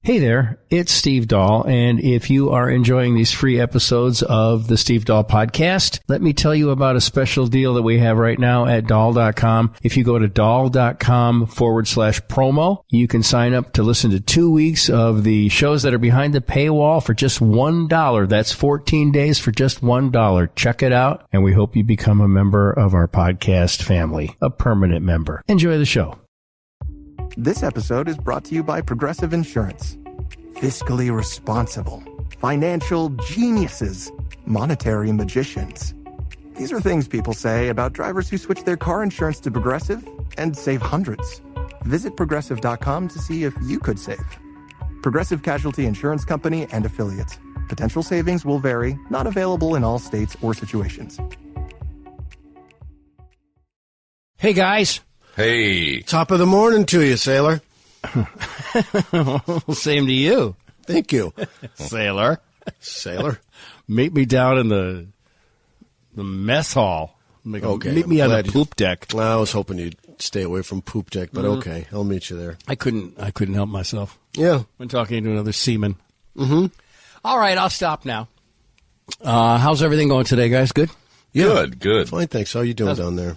Hey there, it's Steve Dahl, and if you are enjoying these free episodes of the Steve Dahl Podcast, let me tell you about a special deal that we have right now at Dahl.com. If you go to Dahl.com/promo, you can sign up to listen to 2 weeks of the shows that are behind the paywall for just $1. That's 14 days for just $1. Check it out, and we hope you become a member of our podcast family, a permanent member. Enjoy the show. This episode is brought to you by Progressive Insurance. Fiscally responsible, financial geniuses, monetary magicians. These are things people say about drivers who switch their car insurance to Progressive and save hundreds. Visit Progressive.com to see if you could save. Progressive Casualty Insurance Company and Affiliates. Potential savings will vary, not available in all states or situations. Hey, guys. Hey. Top of the morning to you, sailor. Same to you. Thank you. Sailor. Meet me down in the mess hall. Meet me on the poop deck. Well, I was hoping you'd stay away from poop deck, but okay, I'll meet you there. I couldn't help myself. Yeah. When talking to another seaman. Mm-hmm. All right, I'll stop now. How's everything going today, guys? Good? Yeah. Good. Fine, thanks. How are you doing down there?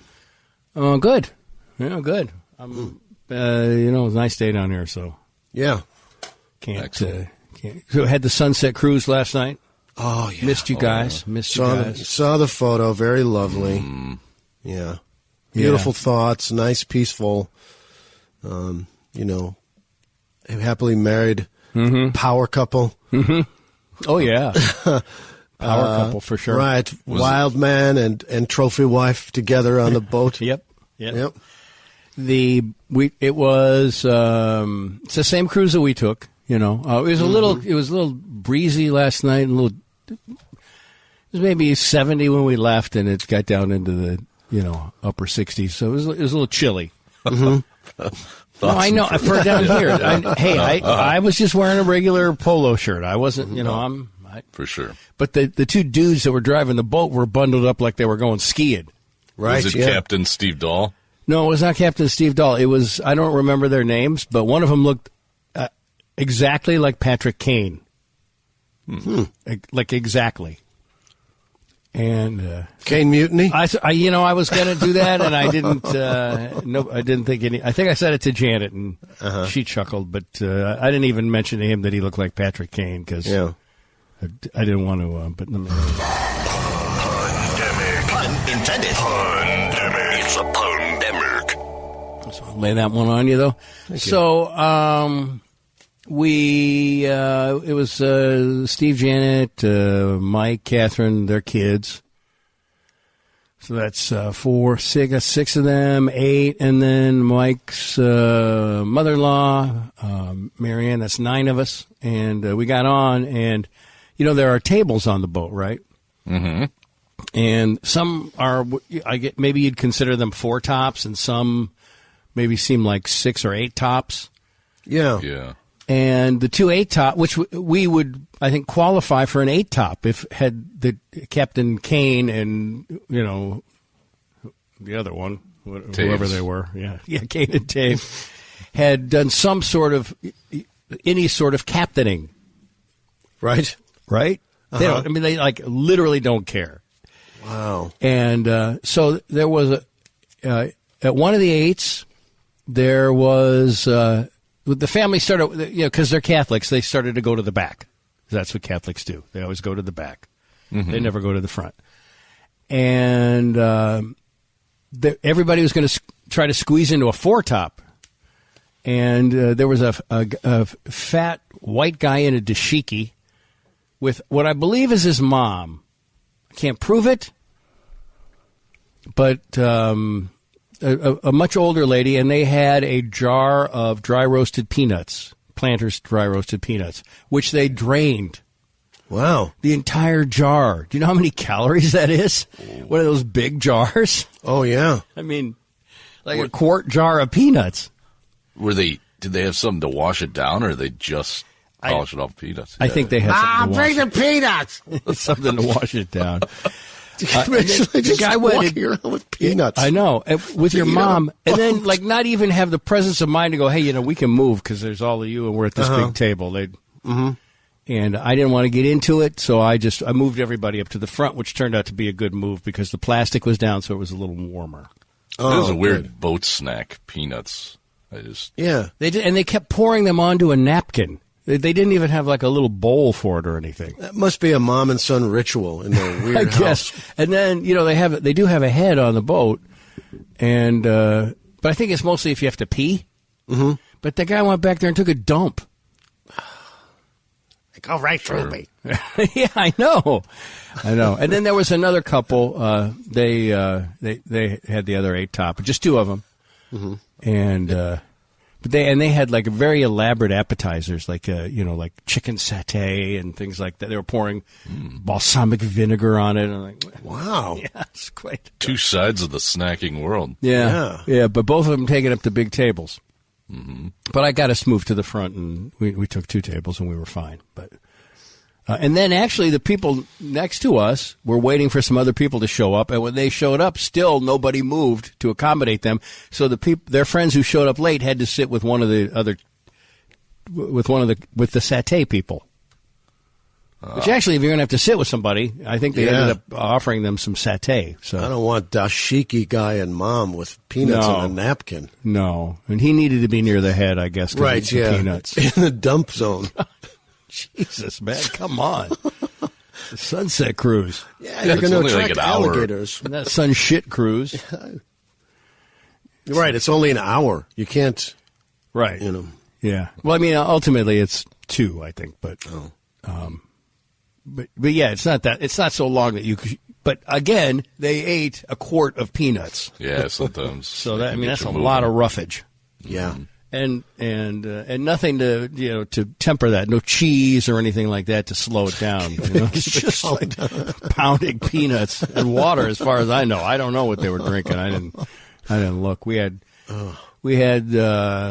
Good. Yeah, good. It was a nice day down here, so. Yeah. Can't. So had the sunset cruise last night. Oh, yeah. Missed you guys. Saw the photo. Very lovely. Yeah. Beautiful thoughts. Nice, peaceful. Happily married power couple. Mm-hmm. Oh, yeah. Power couple for sure. Right. Wild man and trophy wife together on the boat. Yep. It's the same cruise that we took. It was a little breezy last night. It was maybe 70 when we left, and it got down into the upper 60s. So it was a little chilly. Mm-hmm. No, I know. For down here, I was just wearing a regular polo shirt. I wasn't, for sure. But the two dudes that were driving the boat were bundled up like they were going skiing. Right? Was it Captain Steve Dahl? No, it was not Captain Steve Dahl. It was, I don't remember their names, but one of them looked exactly like Patrick Kane. Like exactly. And Kane Mutiny? I was going to do that, and I didn't. I didn't think any. I think I said it to Janet, and she chuckled, but I didn't even mention to him that he looked like Patrick Kane because I didn't want to. But Pandemic. Pun intended. Pandemic. It's a pandemic. So I'll lay that one on you, though. It was Steve, Janet, Mike, Catherine, their kids. So that's six of them, 8, and then Mike's mother-in-law, Marianne. That's 9 of us, and we got on, and there are tables on the boat, right? Mm-hmm. And some are, maybe you'd consider them 4 tops, and some maybe seem like 6 or 8 tops. Yeah. And the 2 8-top, which we would, I think, qualify for an 8-top if had the Captain Kane and, the other one, whoever they were. Yeah, Kane and Dave, had done some sort of, any sort of captaining. Right? They don't, they literally don't care. Wow. And so there was at one of the 8s, there was... the family started, because they're Catholics, they started to go to the back. That's what Catholics do. They always go to the back. Mm-hmm. They never go to the front. And everybody was going to try to squeeze into a 4-top. And there was a fat white guy in a dashiki with what I believe is his mom. I can't prove it, but... A much older lady, and they had a jar of dry roasted peanuts, Planters dry roasted peanuts, which they drained. Wow. The entire jar. Do you know how many calories that is? One of those big jars? Oh, yeah. I mean, a quart jar of peanuts. Did they have something to wash it down, or they just polish it off peanuts? I think they had something to wash bring the peanuts! something to wash it down. The guy went walking around with peanuts. I know, with your mom, and then like not even have the presence of mind to go, hey, we can move because there's all of you and we're at this big table. And I didn't want to get into it, so I moved everybody up to the front, which turned out to be a good move because the plastic was down, so it was a little warmer. It was a weird boat snack, peanuts. They did, and they kept pouring them onto a napkin. They didn't even have like a little bowl for it or anything. That must be a mom and son ritual in their weird house. And then they do have a head on the boat, and but I think it's mostly if you have to pee. Mm-hmm. But the guy went back there and took a dump. They go right through me. Yeah, I know. And then there was another couple. They had the other 8 top, just 2 of them, and. But they had like very elaborate appetizers, like like chicken satay and things like that. They were pouring balsamic vinegar on it. And I'm like, wow, yeah, it's quite 2 sides of the snacking world. Yeah. But both of them taking up the big tables. Mm-hmm. But I got us moved to the front, and we took 2 tables, and we were fine. But and then actually the people next to us were waiting for some other people to show up, and when they showed up, still nobody moved to accommodate them. So their friends who showed up late had to sit with one of the satay people. Which actually, if you're going to have to sit with somebody, I think they ended up offering them some satay. So I don't want dashiki guy and mom with peanuts on a napkin. No, and he needed to be near the head, I guess. Right, yeah, peanuts in the dump zone. Jesus, man, come on. The Sunset Cruise. Yeah, you're going to attract like alligators. That sun shit cruise. Right, it's only an hour. You can't. Right. Yeah. Well, I mean, ultimately it's 2, I think, but but yeah, it's not that. It's not so long that you could. But again, they ate a quart of peanuts. Yeah, sometimes. So that's a lot of roughage. Yeah. And nothing to to temper that. No cheese or anything like that to slow it down. It's just like pounding peanuts and water, as far as I know. I don't know what they were drinking. I didn't look. We had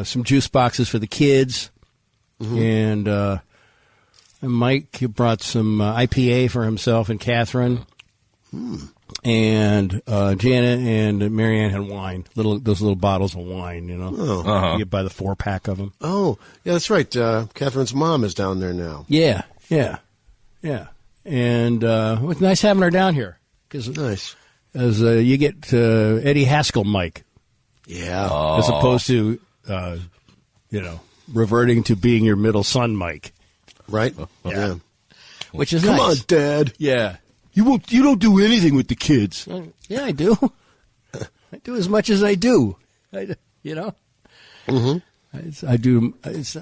some juice boxes for the kids, and Mike brought some IPA for himself and Catherine. And Janet and Marianne had wine, those little bottles of wine, You get by the 4-pack of them. Oh, yeah, that's right. Catherine's mom is down there now. Yeah. And it's nice having her down here. Nice. As you get Eddie Haskell Mike. Yeah. As opposed to, reverting to being your middle son Mike. Right? Yeah. Which is Come nice. on, Dad. Yeah. You don't do anything with the kids. Yeah, I do. I do as much as I do. I do. It's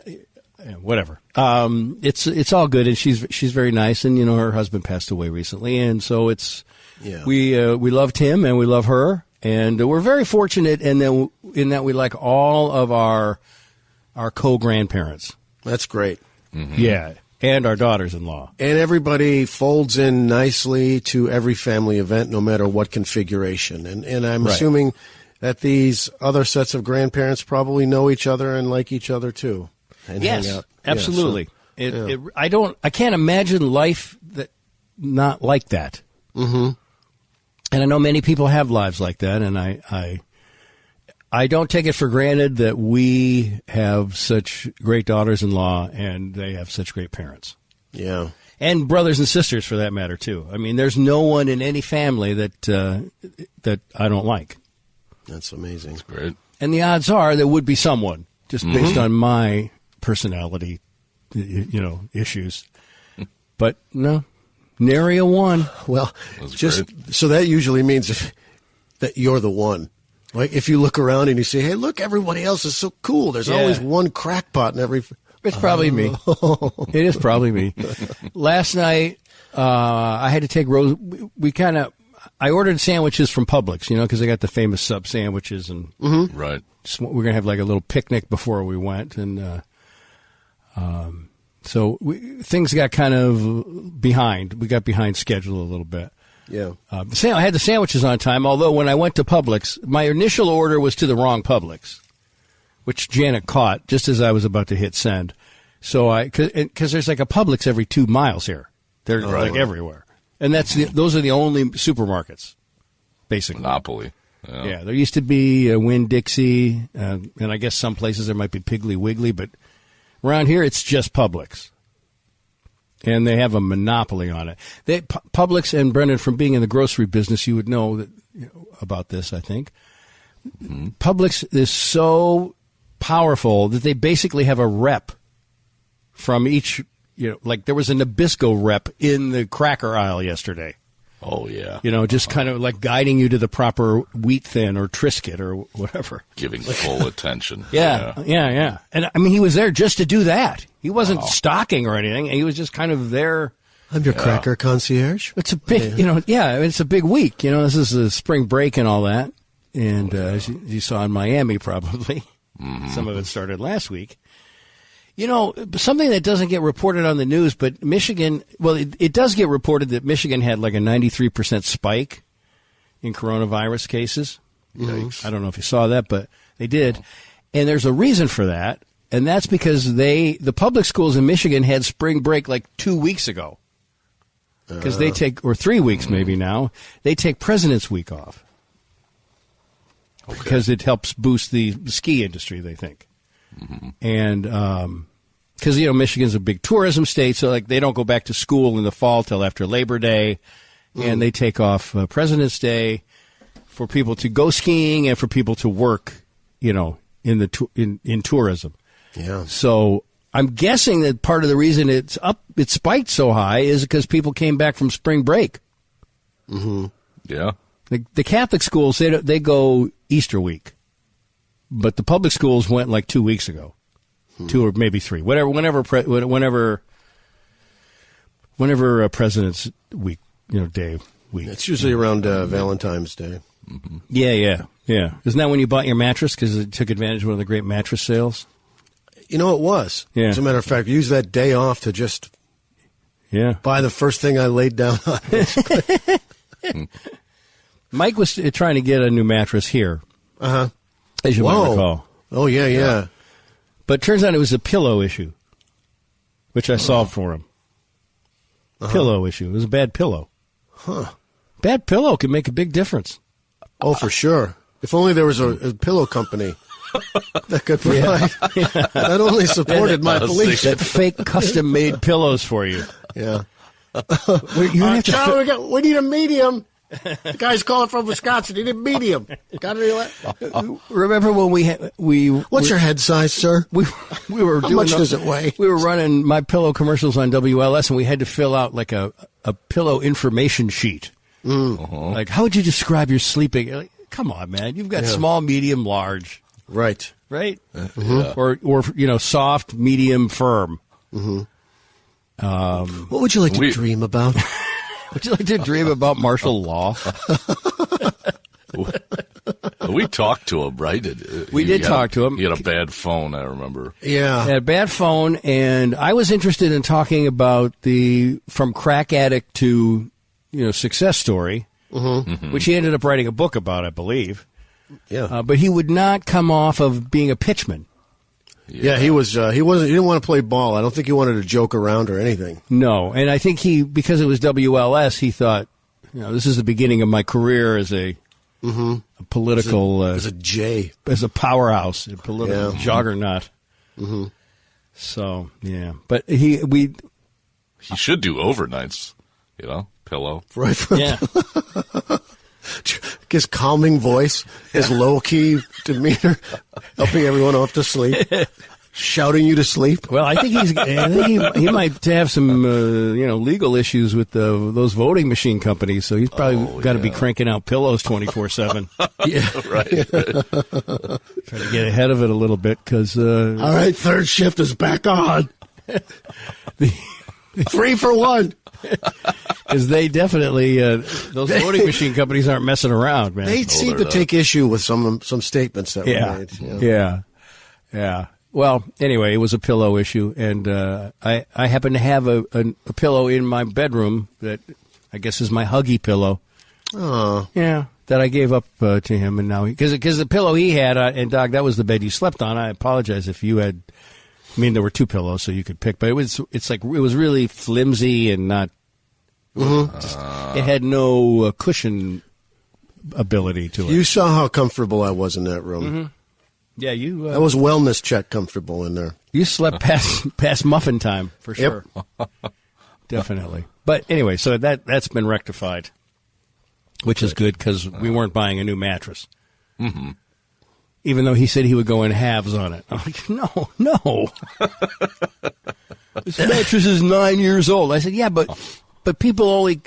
whatever. It's all good, and she's very nice, and her husband passed away recently, and so it's we loved him and we love her, and we're very fortunate in that we like all of our co-grandparents. That's great. Mm-hmm. Yeah. And our daughters-in-law. And everybody folds in nicely to every family event, no matter what configuration. And I'm assuming that these other sets of grandparents probably know each other and like each other, too. And yes, hang out. absolutely. I can't imagine life that not like that. Mm-hmm. And I know many people have lives like that, and I don't take it for granted that we have such great daughters-in-law and they have such great parents. Yeah. And brothers and sisters, for that matter, too. I mean, there's no one in any family that I don't like. That's amazing. That's great. And the odds are there would be someone, just based on my personality, issues. But no, nary a one. Well, so that usually means that you're the one. Like if you look around and you say, "Hey, look, everybody else is so cool." There's always one crackpot in every. It's probably me. It is probably me. Last night, I had to take Rose. I ordered sandwiches from Publix, because they got the famous sub sandwiches, and right. We're gonna have like a little picnic before we went, and so things got kind of behind. We got behind schedule a little bit. Yeah. I had the sandwiches on time, although when I went to Publix, my initial order was to the wrong Publix, which Janet caught just as I was about to hit send. So because there's like a Publix every 2 miles here. They're like everywhere. And those are the only supermarkets, basically. Monopoly. Yeah, there used to be Winn-Dixie, and I guess some places there might be Piggly Wiggly, but around here it's just Publix. And they have a monopoly on it. Publix, and Brendan, from being in the grocery business, you would know about this, I think. Mm-hmm. Publix is so powerful that they basically have a rep from each, like there was a Nabisco rep in the cracker aisle yesterday. Oh, yeah. Just kind of like guiding you to the proper wheat thin or Triscuit or whatever. Giving full attention. Yeah. And I mean, he was there just to do that. He wasn't stocking or anything. He was just kind of there. I'm your cracker concierge. It's a big, it's a big week. This is the spring break and all that. And as you saw in Miami, probably, some of it started last week. Something that doesn't get reported on the news, but Michigan, well, it does get reported that Michigan had like a 93% spike in coronavirus cases. Yikes. I don't know if you saw that, but they did. And there's a reason for that, and that's because the public schools in Michigan had spring break like 2 weeks ago. Because they take, or 3 weeks maybe now, they take President's Week off. Okay. Because it helps boost the ski industry, they think. Mm-hmm. And because Michigan's a big tourism state, so like they don't go back to school in the fall till after Labor Day, and they take off President's Day for people to go skiing and for people to work, in tourism. Yeah. So I'm guessing that part of the reason it spiked so high is because people came back from spring break. Mm-hmm. Yeah. The Catholic schools they go Easter week. But the public schools went like 2 weeks ago, 2 or maybe 3, whenever President's Week, day week. It's usually around Valentine's Day. Mm-hmm. Yeah. Isn't that when you bought your mattress because it took advantage of one of the great mattress sales? It was. Yeah. As a matter of fact, use that day off to just buy the first thing I laid down on. Mike was trying to get a new mattress here. Uh-huh. As you might recall. Oh, yeah. But it turns out it was a pillow issue, which I solved for him. Pillow issue. It was a bad pillow. Huh. Bad pillow can make a big difference. Oh, for sure. If only there was a pillow company that could provide, not only supported my beliefs. That fake custom-made pillows for you. Yeah. We need a medium. The guy's calling from Wisconsin. He didn't meet him. Got it? Remember when we What's your head size, sir? We were How much does it weigh? We were running My Pillow commercials on WLS, and we had to fill out like a pillow information sheet. Like, how would you describe your sleeping? Like, come on, man. You've got small, medium, large. Right. Or soft, medium, firm. Mm-hmm. What would you like to dream about? Would you like to dream about martial law? We talked to him, right? We did talk to him. He had a bad phone, I remember. Yeah. He had a bad phone, and I was interested in talking about from crack addict to, success story, which he ended up writing a book about, I believe. Yeah. But he would not come off of being a pitchman. Yeah, he was. He didn't want to play ball. I don't think he wanted to joke around or anything. No, and I think because it was WLS, he thought, this is the beginning of my career as a political, as a powerhouse, a political juggernaut. Mm-hmm. So but he should do overnights, pillow. Right. Yeah. His calming voice, his low-key demeanor, helping everyone off to sleep, shouting you to sleep. Well, I think he might have some legal issues with those voting machine companies. So he's probably got to be cranking out pillows 24/7. Yeah, right. Trying to get ahead of it a little bit because. All right, third shift is back on. 3 for 1. Because they definitely, those voting machine companies aren't messing around, man. They seem to take issue with some statements that were made. Yeah. Well, anyway, it was a pillow issue, and I happen to have a pillow in my bedroom that I guess is my huggy pillow. Oh. Yeah, that I gave up to him, and now because the pillow he had, and Doc, that was the bed you slept on. I apologize if you had. I mean, there were 2 pillows, so you could pick, but it was really flimsy and not. It had no cushion ability to it. You saw how comfortable I was in that room. Mm-hmm. Yeah, you. I was wellness check comfortable in there. You slept past muffin time for sure. Definitely. But anyway, so that's been rectified, which is good because we weren't buying a new mattress. Mm-hmm. Even though he said he would go in halves on it. I'm like, no. This mattress is 9 years old. I said, yeah, but people only,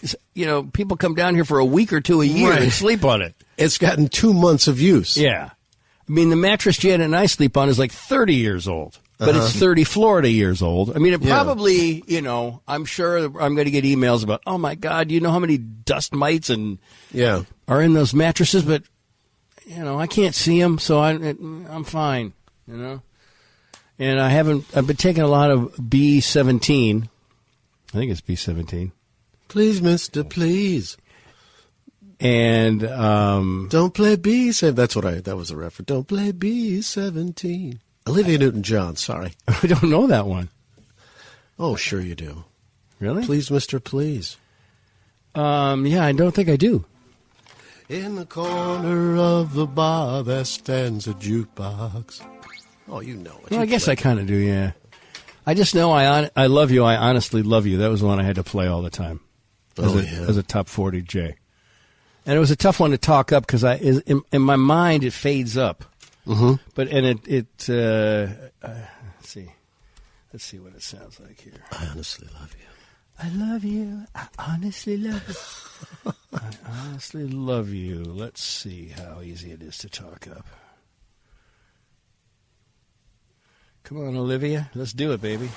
people come down here for a week or two a year and sleep on it. It's gotten 2 months of use. Yeah. I mean, the mattress Janet and I sleep on is like 30 years old. But it's 30 Florida years old. I mean, it probably, I'm sure I'm going to get emails about, oh, my God, you know how many dust mites are in those mattresses? But, I can't see them, so I'm fine, And I've been taking a lot of B17. I think it's B17. Please, mister, please. And don't play B17. That was a reference. Don't play B17. Olivia Newton-John, sorry. I don't know that one. Oh, sure you do. Really? Please, mister, please. Yeah, I don't think I do. In the corner of the bar there stands a jukebox. Oh, you know it. Well, I guess I kind of do, yeah. I just know I love you, I honestly love you. That was the one I had to play all the time as a top 40 J. And it was a tough one to talk up because in my mind it fades up. Mm-hmm. But let's see what it sounds like here. I honestly love you. I love you. I honestly love you. I honestly love you. Let's see how easy it is to talk up. Come on, Olivia. Let's do it, baby.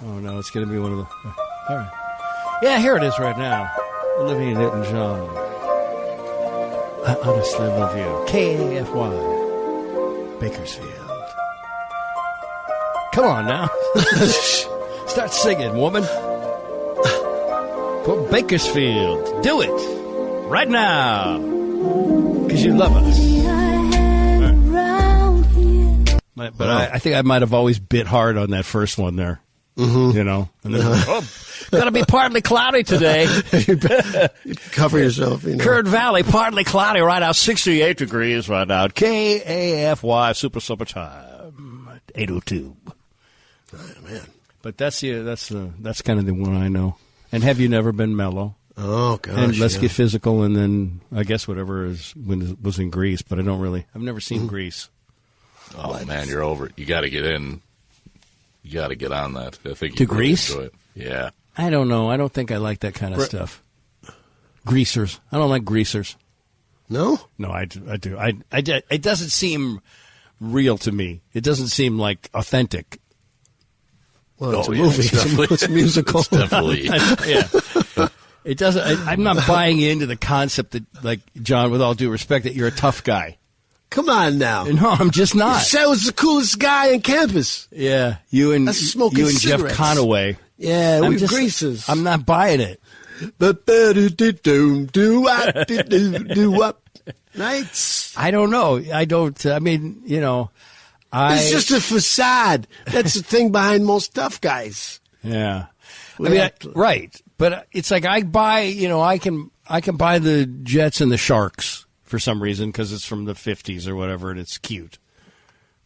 Oh, no, it's going to be one of the... all right. Yeah, here it is right now. Olivia Newton-John. I honestly love you. KAFY. Bakersfield. Come on now. Start singing, woman. For Bakersfield. Do it. Right now. Because you love us. Right. But I think I might have always bit hard on that first one there. Mm-hmm. And then, gonna be partly cloudy today. Cover yourself. Curd Valley, partly cloudy right now, 68 degrees right now. KAFY, super summertime, 8:02. Oh, man. But that's kind of the one I know. And Have You Never Been Mellow? Oh gosh. And Let's Get Physical, and then I guess whatever was in Greece, but I've never seen Greece. Oh man, you're over it. You got to get in. You got to get on that. I think to Greece? Really enjoy it. Yeah. I don't know. I don't think I like that kind of stuff. Greasers. I don't like greasers. No? No, I do. It doesn't seem real to me. It doesn't seem like authentic. Well, it's a movie. It's a musical. It's definitely. Yeah. It doesn't. I'm not buying into the concept that, like, John, with all due respect, that you're a tough guy. Come on now. No, I'm just not. You said I was the coolest guy on campus. Yeah, you and Jeff Conaway. Yeah, we're greasers. I'm not buying it. Right? I don't know. I don't. I mean, it's just a facade. That's the thing behind most tough guys. Yeah, right. But it's like I buy. I can buy the Jets and the Sharks for some reason because it's from the 50s or whatever, and it's cute.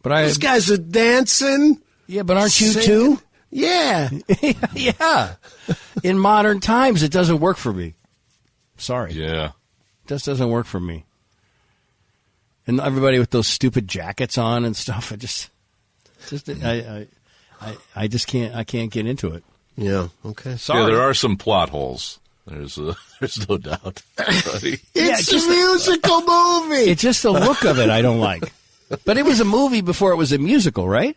But these guys are dancing. Yeah, but aren't you singing. too? Yeah. Yeah. In modern times, it doesn't work for me. Sorry. Yeah. It just doesn't work for me. And everybody with those stupid jackets on and stuff, I just can't get into it. Yeah. Okay. Sorry. Yeah, there are some plot holes. There's no doubt. It's a musical movie. It's just the look of it I don't like. But it was a movie before it was a musical, right?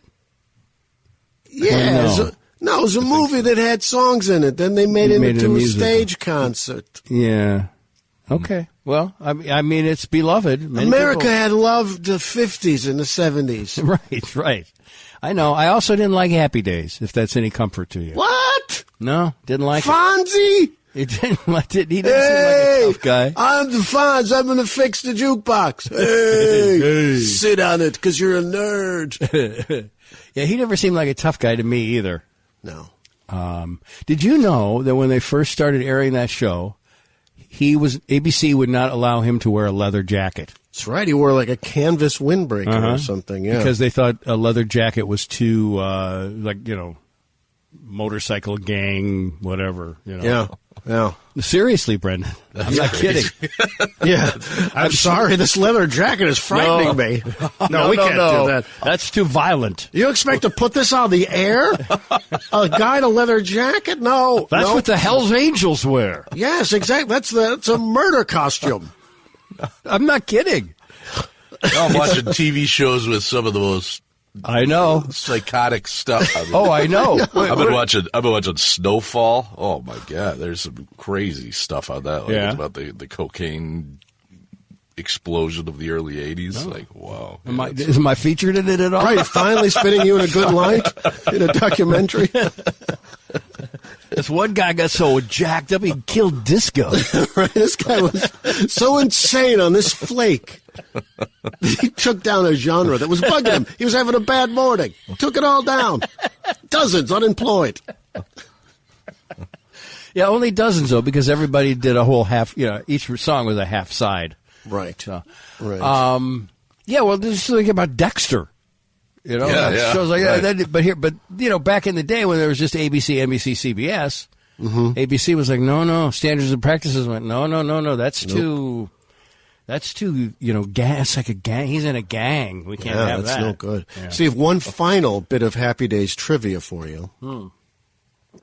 Yeah. It was a movie that had songs in it. Then they made it into a stage concert. Yeah. Okay. Well, I mean, it's beloved. America had loved the 50s and the 70s. Right. I know. I also didn't like Happy Days, if that's any comfort to you. What? No, didn't like Fonzie? He didn't seem like a tough guy. I'm the Fonz. I'm going to fix the jukebox. Hey, sit on it because you're a nerd. Yeah, he never seemed like a tough guy to me either. No. Did you know that when they first started airing that show, ABC would not allow him to wear a leather jacket? That's right. He wore like a canvas windbreaker or something. Yeah, because they thought a leather jacket was too motorcycle gang, whatever. Yeah. Seriously, Brendan, I'm not kidding. Yeah, I'm sorry. This leather jacket is frightening me. No, we can't do that. That's too violent. You expect to put this on the air? A guy in a leather jacket? No. That's what the Hells Angels wear. Yes, exactly. That's a murder costume. I'm not kidding. I'm watching TV shows with some of the most psychotic stuff. I know. I've been watching Snowfall. Oh my God, there's some crazy stuff on that. It's about the cocaine explosion of the early '80s. Like, wow. Am I featured in it at all? Right, finally spinning you in a good light in a documentary. This one guy got so jacked up he killed disco. Right, this guy was so insane on this flake. He took down a genre that was bugging him. He was having a bad morning. Took it all down. Dozens unemployed. Yeah, only dozens, though, because everybody did a whole half, each song was a half side. Right. So, right. Yeah, well, just think about Dexter. Shows like that. But back in the day when there was just ABC, NBC, CBS, ABC was like, no, standards and practices went, no, that's too... That's too, it's like a gang. He's in a gang. We can't have that. That's no good. Yeah. Steve, one final bit of Happy Days trivia for you.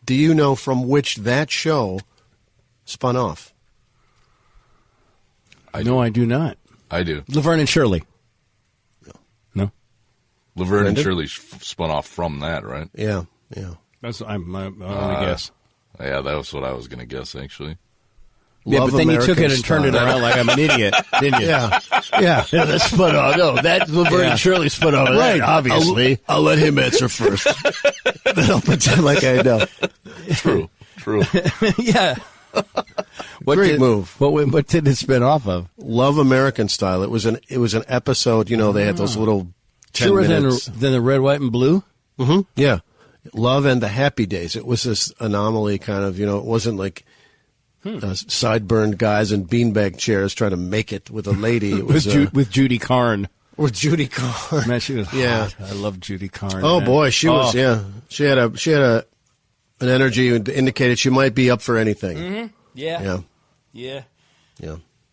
Do you know from which that show spun off? I do not. I do. Laverne and Shirley. No? Laverne and Shirley spun off from that, right? Yeah. That's I'm going to guess. Yeah, that was what I was going to guess, actually. Yeah, but then you took it and turned it around like I'm an idiot, didn't you? Yeah. That's spun off. No, that Laverne and Shirley spun off. Right, obviously. I'll let him answer first. Then I'll pretend like I know. True. Yeah. Great move. What did it spin off of? Love American Style. It was an episode. They had those little 10 minutes. Than the Red, White, and Blue. Mm-hmm. Yeah. Love and the Happy Days. It was this anomaly kind of. It wasn't like. Sideburn guys in beanbag chairs trying to make it with a lady. It was, with Judy Carn. With Judy Carn. Man, she was hot. I love Judy Carn. Oh, man. Boy, she was, She had an energy that indicated she might be up for anything. Mm-hmm. Yeah.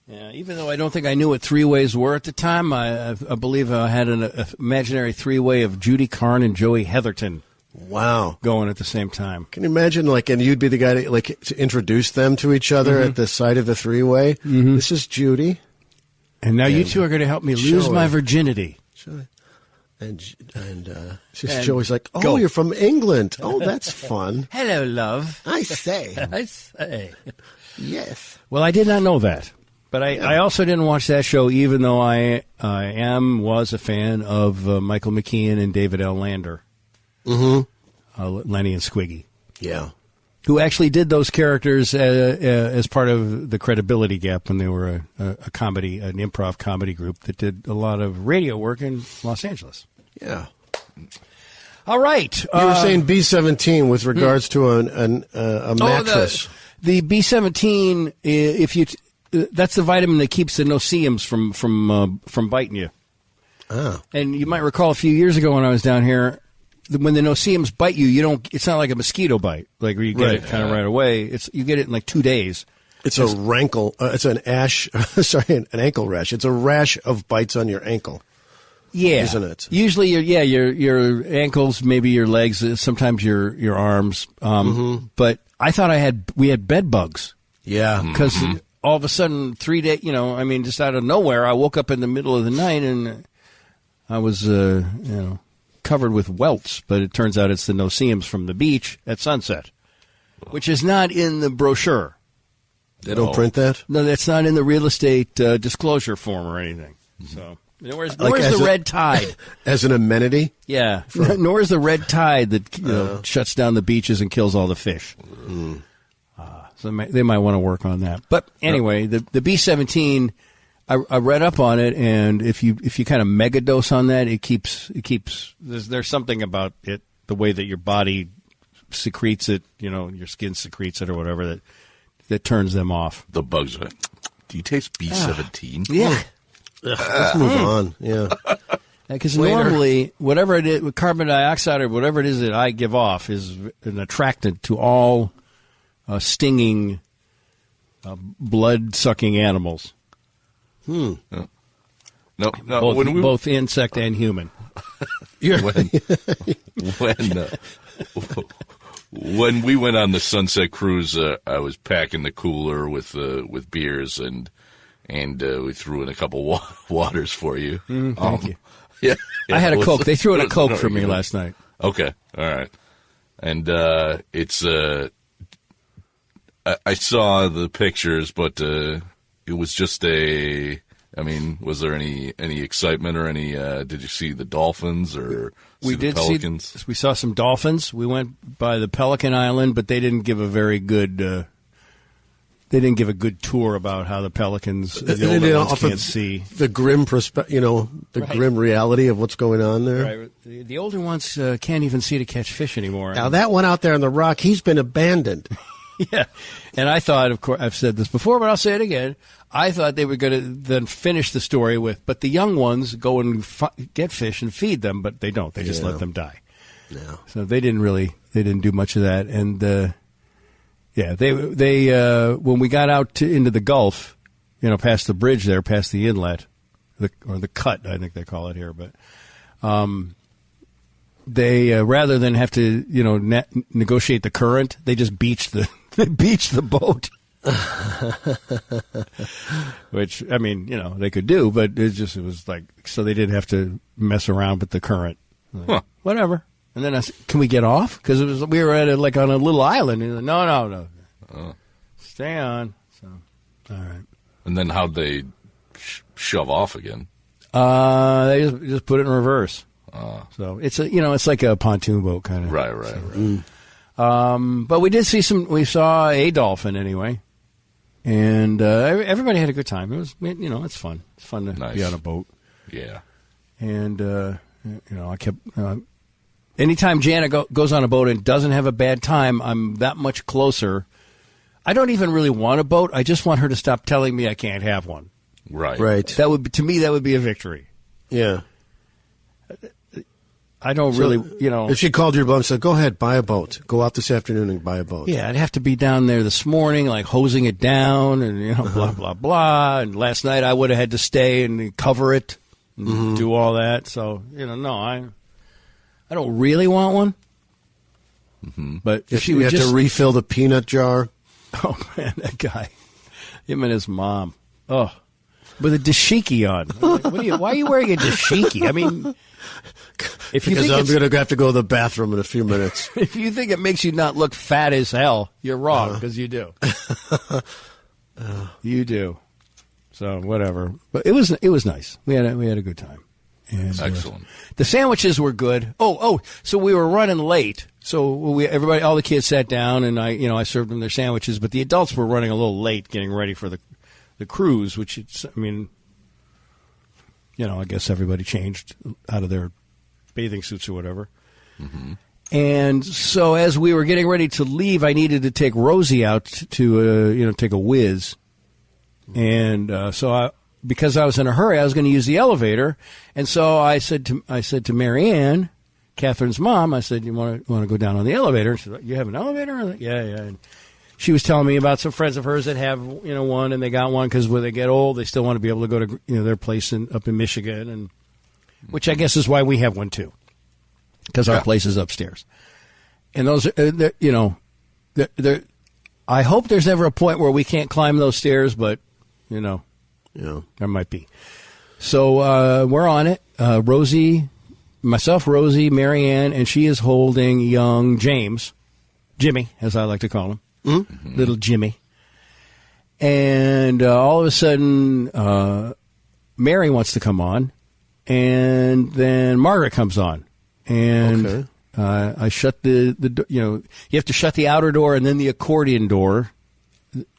Even though I don't think I knew what three-ways were at the time, I believe I had an imaginary three-way of Judy Carn and Joey Heatherton. Wow. Going at the same time. Can you imagine, and you'd be the guy to introduce them to each other at the side of the three-way? Mm-hmm. This is Judy. And now you two are going to help me lose my virginity. And Joey's like, you're from England. Oh, that's fun. Hello, love. I say. Yes. Well, I did not know that. But I also didn't watch that show, even though I was a fan of Michael McKean and David L. Lander. Mm-hmm. Lenny and Squiggy. Yeah. Who actually did those characters as part of the Credibility Gap when they were an improv comedy group that did a lot of radio work in Los Angeles. Yeah. All right. You were saying B-17 with regards to a mattress. The B-17, that's the vitamin that keeps the no-see-ums from biting you. Oh. And you might recall a few years ago when I was down here, when the no-see-ums bite you, it's not like a mosquito bite, like where you get it kind of right away. You get it in like 2 days. It's a rankle. It's an an ankle rash. It's a rash of bites on your ankle. Yeah, isn't it? Usually, your ankles, maybe your legs, sometimes your arms. But I thought we had bed bugs. Yeah, because all of a sudden 3 days, just out of nowhere, I woke up in the middle of the night and I was, covered with welts. But it turns out it's the no-see-ums from the beach at sunset, which is not in the brochure. They don't print that? No, that's not in the real estate disclosure form or anything. So, where's the red tide? As an amenity? Yeah. Nor is the red tide that shuts down the beaches and kills all the fish. So they might want to work on that. But anyway, the B-17, I read up on it, and if you kind of megadose on that, it keeps. There's something about it, the way that your body secretes it, your skin secretes it or whatever that turns them off. The bugs are. Do you taste B17? Yeah. Let's move on. Yeah. Because normally, whatever it is, with carbon dioxide or whatever it is that I give off is an attractant to all stinging, blood-sucking animals. No. Both insect and human. When we went on the Sunset Cruise, I was packing the cooler with beers, and we threw in a couple waters for you. Thank you. Yeah, I had a Coke. They threw in a Coke for me last night. Okay, all right. And it's I saw the pictures, but it was just a. I mean, was there any excitement or any? Did you see the dolphins or we the pelicans? We saw some dolphins. We went by the Pelican Island, but they didn't give a very good. They didn't give a good tour about how the pelicans, the older ones, can't see the grim grim reality of what's going on there. Right. The older ones can't even see to catch fish anymore. Now that one out there on the rock, he's been abandoned. Yeah, and I thought, of course, I've said this before, but I'll say it again. I thought they were going to then finish the story with, but the young ones go and get fish and feed them, but they don't. They just let them die. Yeah. So they didn't do much of that. And they when we got out into the Gulf, past the bridge there, past the inlet, or the cut, I think they call it here, but they rather than have to negotiate the current, they just beached the boat. Which, I mean, they could do, but it was like, so they didn't have to mess around with the current. Like, whatever. And then I said, can we get off? Because we were on a little island. And no. Stay on. So, all right. And then how'd they shove off again? They just put it in reverse. So it's it's like a pontoon boat kind of. Right. But we saw a dolphin anyway. And everybody had a good time. It was, it's fun. It's fun to be on a boat. Yeah. And, I kept, anytime Janet goes on a boat and doesn't have a bad time, I'm that much closer. I don't even really want a boat. I just want her to stop telling me I can't have one. Right. To me, that would be a victory. Yeah. I don't really, If she called your bluff and said, go ahead, buy a boat. Go out this afternoon and buy a boat. Yeah, I'd have to be down there this morning, like hosing it down and, blah, blah, blah. And last night I would have had to stay and cover it and do all that. So, no, I don't really want one. Mm-hmm. But if she would have to refill the peanut jar. Oh, man, that guy. Him and his mom. Oh, with a dashiki on. I'm like, why are you wearing a dashiki? I mean... Because I'm going to have to go to the bathroom in a few minutes. If you think it makes you not look fat as hell, you're wrong, because you do. You do. So whatever. But it was nice. We had a good time. And, excellent. The sandwiches were good. So we were running late. So all the kids sat down, and I served them their sandwiches. But the adults were running a little late, getting ready for the cruise. Which I guess everybody changed out of their bathing suits or whatever. Mm-hmm. And so as we were getting ready to leave, I needed to take Rosie out to take a whiz. And because I was in a hurry, I was going to use the elevator. And so I said to Marianne, Catherine's mom, I said, you want to go down on the elevator? She said, you have an elevator? I was like, yeah. And she was telling me about some friends of hers that have, one, and they got one because when they get old, they still want to be able to go to, their place up in Michigan, and which I guess is why we have one too, because our place is upstairs. And those, I hope there's never a point where we can't climb those stairs, but there might be. So we're on it. Rosie, Marianne, and she is holding young Jimmy, as I like to call him. Mm-hmm. Little Jimmy. And all of a sudden, Mary wants to come on, and then Margaret comes on. And I shut the you have to shut the outer door and then the accordion door,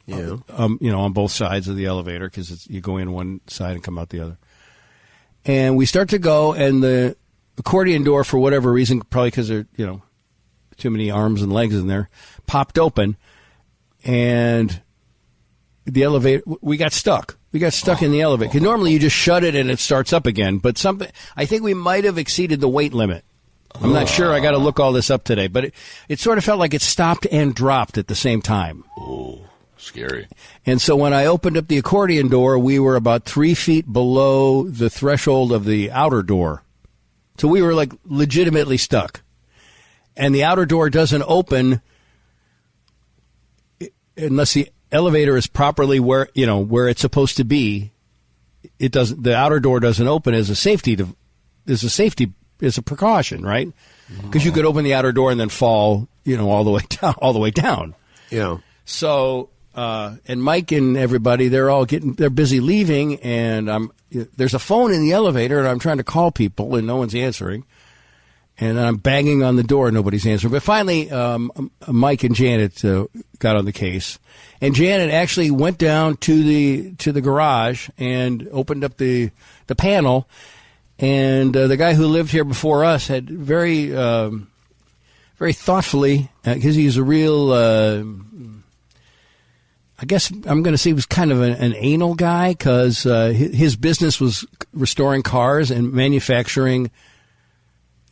on both sides of the elevator, because you go in one side and come out the other. And we start to go, and the accordion door, for whatever reason, probably because they're, too many arms and legs in there, popped open, and the elevator, we got stuck. We got stuck in the elevator. Because normally you just shut it and it starts up again. But I think we might have exceeded the weight limit. I'm not sure. I got to look all this up today. But it sort of felt like it stopped and dropped at the same time. Oh, scary. And so when I opened up the accordion door, we were about 3 feet below the threshold of the outer door. So we were like legitimately stuck. And the outer door doesn't open unless the elevator is properly where it's supposed to be. It doesn't. The outer door doesn't open as a precaution, right? Because you could open the outer door and then fall, all the way down. Yeah. So, and Mike and everybody, they're busy leaving, and there's a phone in the elevator, and I'm trying to call people, and no one's answering. And I'm banging on the door, nobody's answering. But finally, Mike and Janet got on the case, and Janet actually went down to the garage and opened up the panel. And the guy who lived here before us had very thoughtfully, because he's a real, I guess I'm going to say he was kind of an anal guy, because his business was restoring cars and manufacturing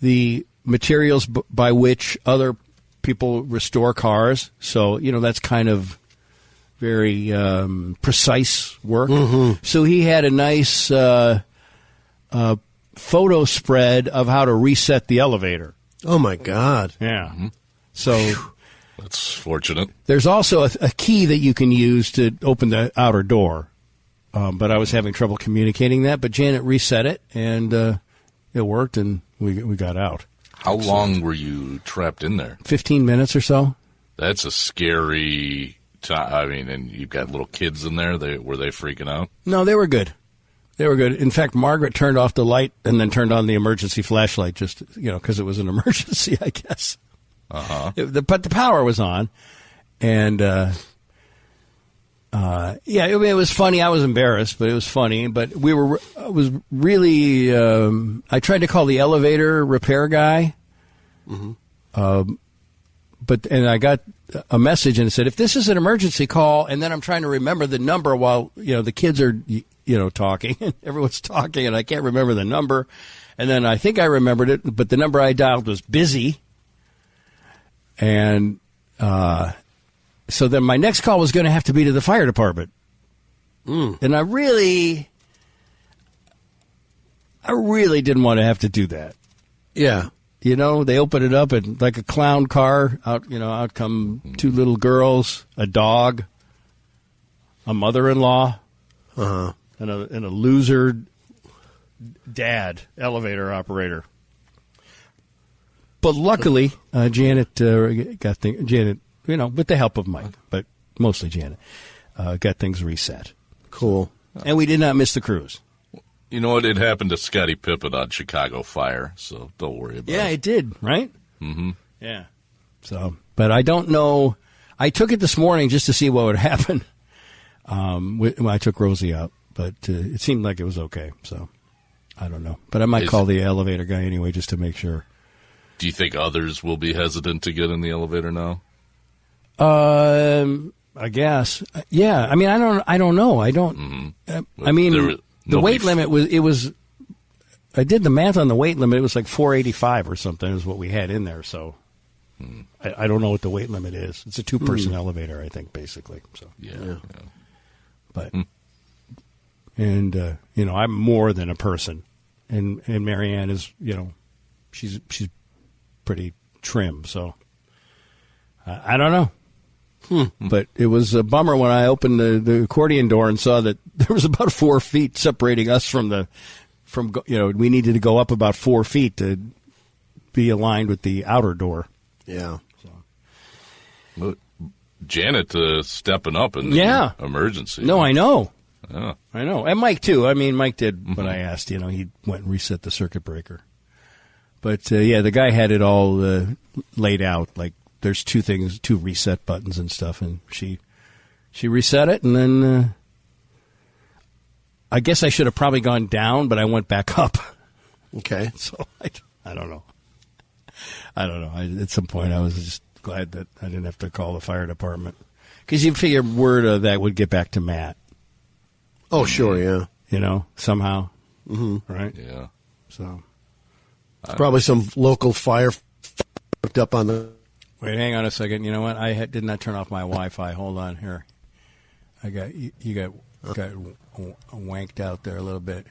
the materials by which other people restore cars. So, that's kind of very precise work. Mm-hmm. So he had a nice photo spread of how to reset the elevator. Oh, my God. Yeah. Mm-hmm. So that's fortunate. There's also a key that you can use to open the outer door. But I was having trouble communicating that. But Janet reset it, and it worked, and we got out. How long were you trapped in there? 15 minutes or so. That's a scary time. I mean, and you've got little kids in there. Were they freaking out? No, they were good. They were good. In fact, Margaret turned off the light and then turned on the emergency flashlight just, because it was an emergency, I guess. Uh-huh. But the power was on. And, it was funny. I was embarrassed, but it was funny. But I was really, I tried to call the elevator repair guy. Mm-hmm. And I got a message and it said, if this is an emergency call, and then I'm trying to remember the number while, the kids are, talking and everyone's talking and I can't remember the number. And then I think I remembered it, but the number I dialed was busy. And, so then my next call was going to have to be to the fire department. And I really didn't want to have to do that. Yeah. They open it up and like a clown car, out come two little girls, a dog, a mother-in-law, and a loser dad elevator operator. But luckily, Janet got things. Janet, with the help of Mike, but mostly Janet, got things reset. Cool. And we did not miss the cruise. You know what? It happened to Scottie Pippen on Chicago Fire, so don't worry about it. Yeah, it did, right? Mm-hmm. Yeah. So, but I don't know. I took it this morning just to see what would happen when I took Rosie out, but it seemed like it was okay. So, I don't know. But I might call the elevator guy anyway just to make sure. Do you think others will be hesitant to get in the elevator now? I guess. Yeah. I mean, I don't know. I don't. Mm-hmm. I mean, the weight limit was. I did the math on the weight limit. It was like 485 or something is what we had in there. So I don't know what the weight limit is. It's a 2-person elevator, I think, basically. So yeah. But and I'm more than a person, and Marianne is she's pretty trim. So I don't know. But it was a bummer when I opened the accordion door and saw that there was about 4 feet separating us from we needed to go up about 4 feet to be aligned with the outer door. Yeah. So. Janet stepping up in the emergency. No, I know. Yeah. I know. And Mike, too. I mean, Mike did when I asked. He went and reset the circuit breaker. But, the guy had it all laid out, like, there's two reset buttons and stuff, and she reset it, and then I guess I should have probably gone down, but I went back up. Okay. So I don't know. I don't know. At some point, I was just glad that I didn't have to call the fire department. Because you figure word of that would get back to Matt. Oh, sure, yeah. Somehow. Mm-hmm. Right? Yeah. So. Probably some local fire hooked up on the... Wait, hang on a second. You know what? I did not turn off my Wi-Fi. Hold on here. You got wanked out there a little bit.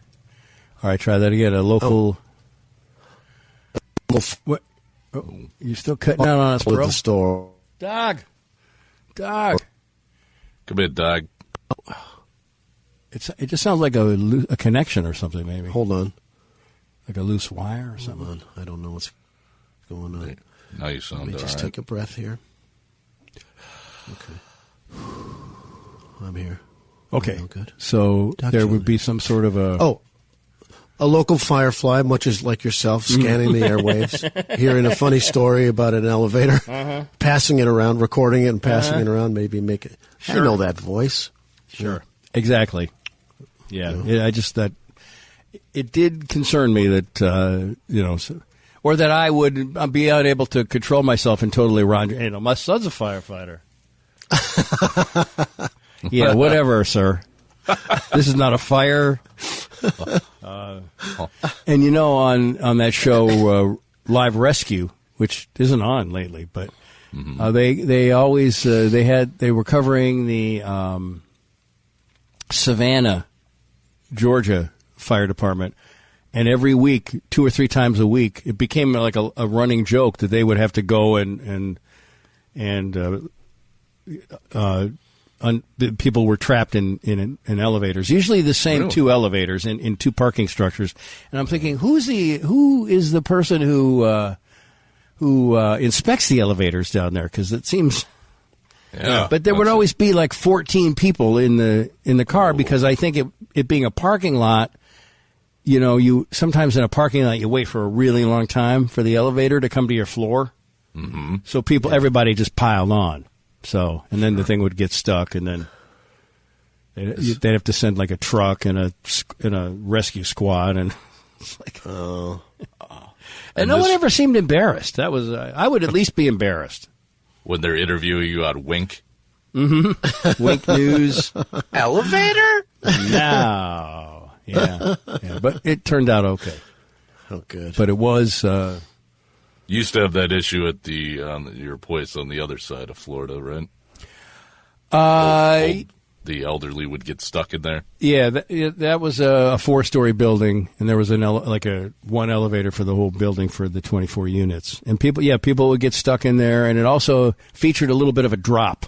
All right, try that again. A local... What? Oh, you still cutting out on us, bro? With the store. Dog. Come here, dog. It just sounds like a connection or something, maybe. Hold on. Like a loose wire or something. Hold on. I don't know what's going on. Now you sound all right. Just take a breath here. Okay. I'm here. Okay. Good. So there would be some sort of a local firefly, much as like yourself, scanning the airwaves, hearing a funny story about an elevator, passing it around, recording it and passing it around, maybe make it. Sure. I know that voice. Sure. Yeah. Exactly. Yeah. I just that it did concern me that or that I would be unable to control myself and totally run. My son's a firefighter. Yeah, whatever, sir. This is not a fire. And on that show, Live Rescue, which isn't on lately, but they always they were covering the Savannah, Georgia Fire Department. And every week, 2 or 3 times a week, it became like a running joke that they would have to go and the people were trapped in elevators. Usually the same 2 elevators in 2 parking structures. And I'm thinking, who is the person who inspects the elevators down there? Because it seems. Yeah, but there would always be like 14 people in the car because I think it being a parking lot. You sometimes in a parking lot you wait for a really long time for the elevator to come to your floor. Mm-hmm. So everybody just piled on. So and then the thing would get stuck, and then they'd have to send like a truck and a rescue squad, and it's like and no one ever seemed embarrassed. That was I would at least be embarrassed when they're interviewing you on Wink. Mm-hmm. Wink News elevator. No. Yeah, but it turned out okay. Oh, good. But it was. You used to have that issue at your place on the other side of Florida, right? The elderly would get stuck in there. Yeah, that was a 4-story building, and there was one elevator for the whole building for the 24 units. And people would get stuck in there, and it also featured a little bit of a drop,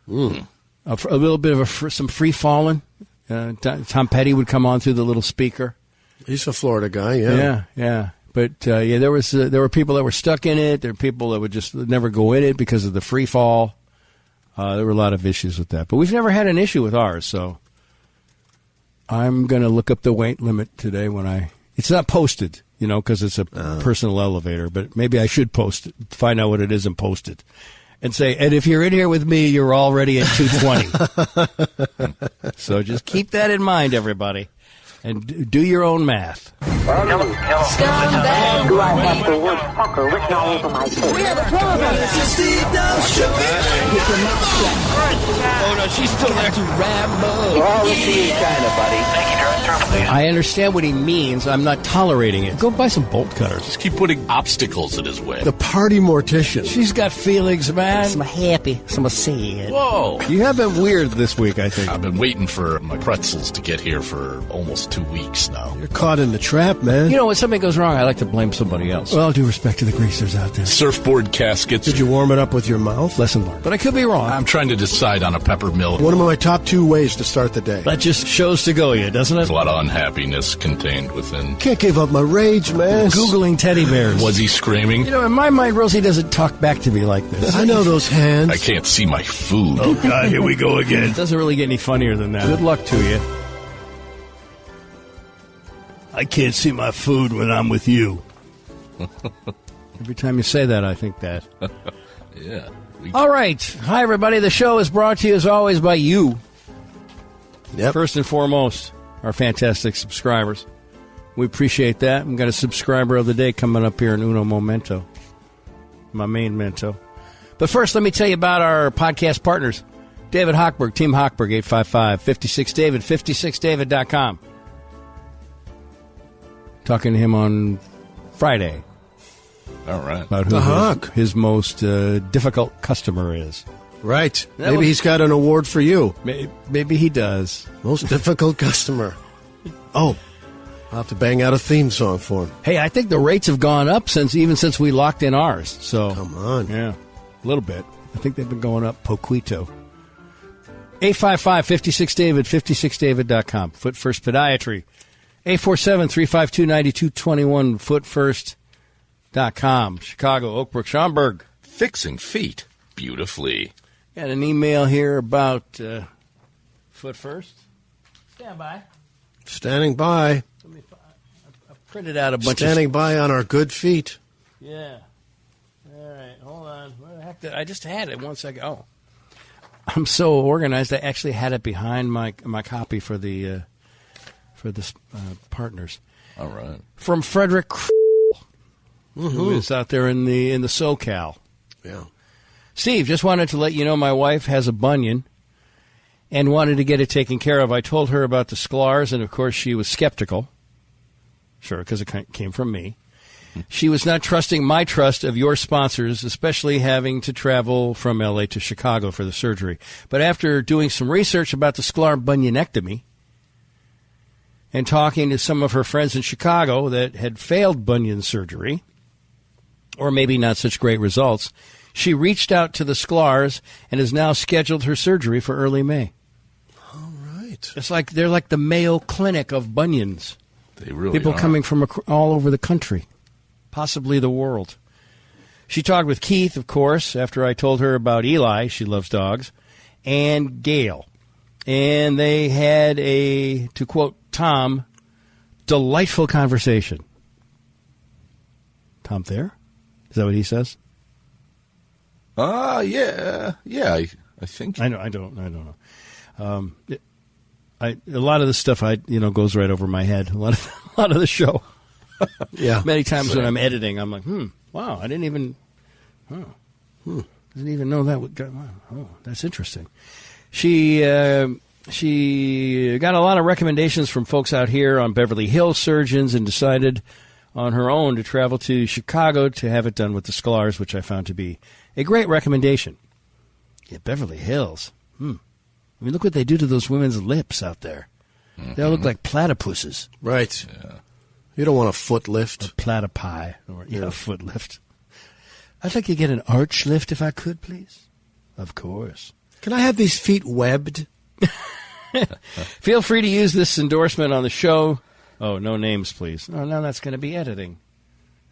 a little bit of some free falling. Tom Petty would come on through the little speaker. He's a Florida guy, yeah. Yeah. But there were people that were stuck in it. There were people that would just never go in it because of the free fall. There were a lot of issues with that, but we've never had an issue with ours. So I'm going to look up the weight limit today it's not posted, because it's a personal elevator. But maybe I should post it, find out what it is, and post it. And say, and if you're in here with me, you're already at 220. So just keep that in mind, everybody, and do your own math. Scumbag. Do I have the word fucker written all over my face? We have a problem. It's the Steve Dahl Show. Get your mouth shut. Oh, no, she's still there. Rambo. We're all the same kind of buddy. Thank you, Director. Please. I understand what he means. I'm not tolerating it. Go buy some bolt cutters. Just keep putting obstacles in his way. The party mortician. She's got feelings, man. Some happy, some sad. Whoa. You have been weird this week, I think. I've been waiting for my pretzels to get here for almost 2 weeks now. You're caught in the trap, man. When something goes wrong, I like to blame somebody else. Well, due respect to the greasers out there. Surfboard caskets. Did you warm it up with your mouth? Lesson learned. But I could be wrong. I'm trying to decide on a peppermilk. One of my top 2 ways to start the day. That just shows to go you, doesn't it? There's a lot of unhappiness contained within. Can't give up my rage, man. Googling teddy bears. Was he screaming? In my mind, Rosie doesn't talk back to me like this. I know those hands. I can't see my food. Oh, God, here we go again. It doesn't really get any funnier than that. Good luck to you. I can't see my food when I'm with you. Every time you say that, I think that. Yeah. All right. Hi, everybody. The show is brought to you, as always, by you. Yep. First and foremost, our fantastic subscribers. We appreciate that. We've got a subscriber of the day coming up here in Uno Momento, my main mento. But first, let me tell you about our podcast partners. David Hochberg, Team Hochberg, 855-56-DAVID, 56david.com. Talking to him on Friday. All right. About who his most difficult customer is. Right. Maybe he's got an award for you. Maybe he does. Most difficult customer. Oh, I'll have to bang out a theme song for him. Hey, I think the rates have gone up since we locked in ours. So come on. Yeah, a little bit. I think they've been going up poquito. 855-56-DAVID, 56david.com. Foot First Podiatry. 847-352-9221, footfirst.com. Chicago, Oak Brook, Schaumburg. Fixing feet beautifully. Got an email here about Foot First. Stand by. Standing by. I printed out a bunch Standing by on our good feet. Yeah. All right, hold on. Where the heck I just had it 1 second. Oh. I'm so organized. I actually had it behind my copy for the partners. All right. From Frederick, who is out there in the SoCal. Yeah. Steve, just wanted to let you know my wife has a bunion and wanted to get it taken care of. I told her about the sclars, and of course she was skeptical. Sure, because it came from me. She was not trusting my trust of your sponsors, especially having to travel from L.A. to Chicago for the surgery. But after doing some research about the sclar bunionectomy and talking to some of her friends in Chicago that had failed bunion surgery, or maybe not such great results, she reached out to the sclars and has now scheduled her surgery for early May. All right. It's like they're like the Mayo Clinic of bunions. They really People are. coming from all over the country. Possibly the world. She talked with Keith, of course, after I told her about Eli, she loves dogs, and Gail. And they had a, to quote Tom, delightful conversation. Tom Thayer? Is that what he says? Yeah. Yeah, I think. I don't know. A lot of the stuff goes right over my head. A lot of the show. Yeah. Many times when I'm editing, I'm like, wow, I didn't even, didn't even know that would go. Wow, oh, that's interesting. She got a lot of recommendations from folks out here on Beverly Hills surgeons and decided on her own to travel to Chicago to have it done with the sclars, which I found to be a great recommendation. Yeah, Beverly Hills. I mean, look what they do to those women's lips out there. Mm-hmm. They all look like platypuses. Right. Yeah. You don't want a foot lift. A platypi. Or, a foot lift. I'd like to get an arch lift if I could, please. Of course. Can I have these feet webbed? Feel free to use this endorsement on the show. Oh, no names, please. Oh, now that's going to be editing.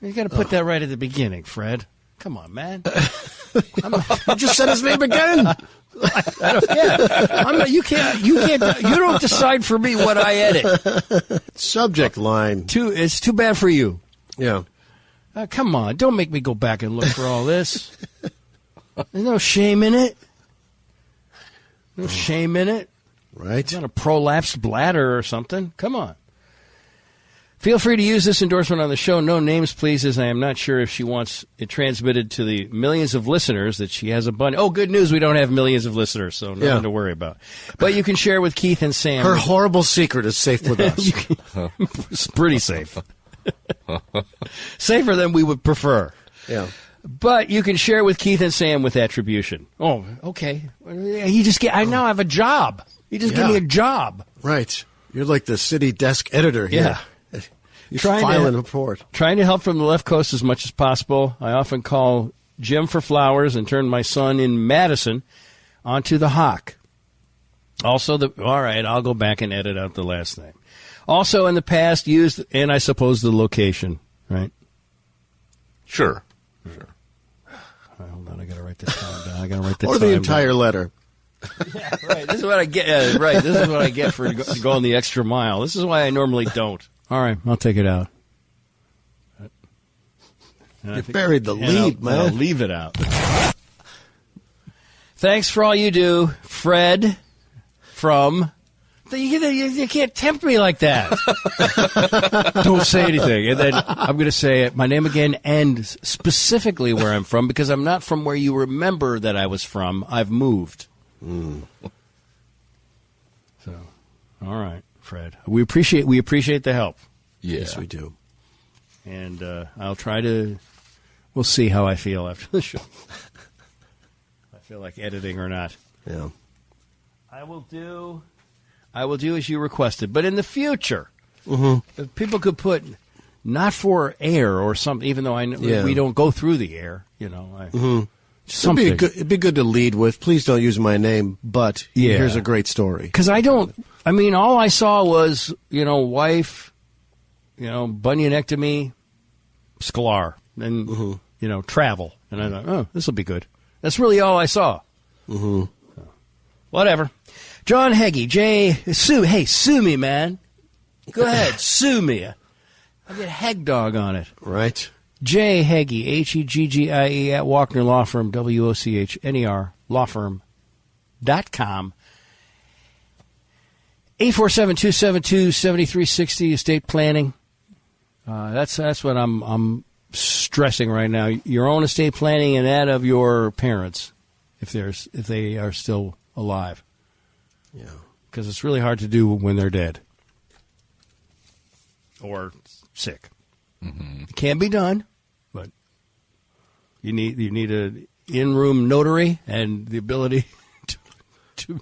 You got to put that right at the beginning, Fred. Come on, man. You just said his name again. You don't decide for me what I edit. Subject line. It's too bad for you. Yeah. Come on, don't make me go back and look for all this. There's no shame in it. No shame in it. Right. It's not a prolapsed bladder or something. Come on. Feel free to use this endorsement on the show. No names, please, as I am not sure if she wants it transmitted to the millions of listeners that she has a bunch. Oh, good news, we don't have millions of listeners, so nothing to worry about. But you can share with Keith and Sam. Her horrible secret is safe with us. It's pretty safe. Safer than we would prefer. Yeah. But you can share with Keith and Sam with attribution. Oh, okay. I now have a job. You just give me a job. Right. You're like the city desk editor here. Yeah. You file a report. Trying to help from the left coast as much as possible. I often call Jim for flowers and turn my son in Madison onto the Hawk. Also, all right, I'll go back and edit out the last name. Also, in the past, used, and I suppose the location, right? Sure. All right, hold on, I got to write this down. I got to write this or the entire letter. Yeah, right. This is what I get. Right. This is what I get for going the extra mile. This is why I normally don't. All right, I'll take it out. You buried the lead, man. I'll leave it out. Thanks for all you do, Fred from You can't tempt me like that. Don't say anything. And then I'm going to say my name again and specifically where I'm from, because I'm not from where you remember that I was from. I've moved. So, all right, Fred. We appreciate the help. Yeah. Yes, we do. And I'll try to. We'll see how I feel after the show. I feel like editing or not. Yeah. I will do as you requested. But in the future, if people could put not for air or something, even though we don't go through the air, something. It'd be good to lead with. Please don't use my name, but here's a great story. Because all I saw was, wife, bunionectomy, Sklar, and, travel. And I thought, oh, this will be good. That's really all I saw. So, whatever. John Heggie, sue me, man. Go ahead, sue me. I'll get Heg Dog on it. Right. J. Heggie, Heggie, at Walkner Law Firm, WOCHNER, lawfirm.com. 847-272-7360, estate planning. That's what I'm stressing right now. Your own estate planning and that of your parents, if they are still alive. Yeah. Because it's really hard to do when they're dead or sick. It can be done, but you need a in-room notary and the ability to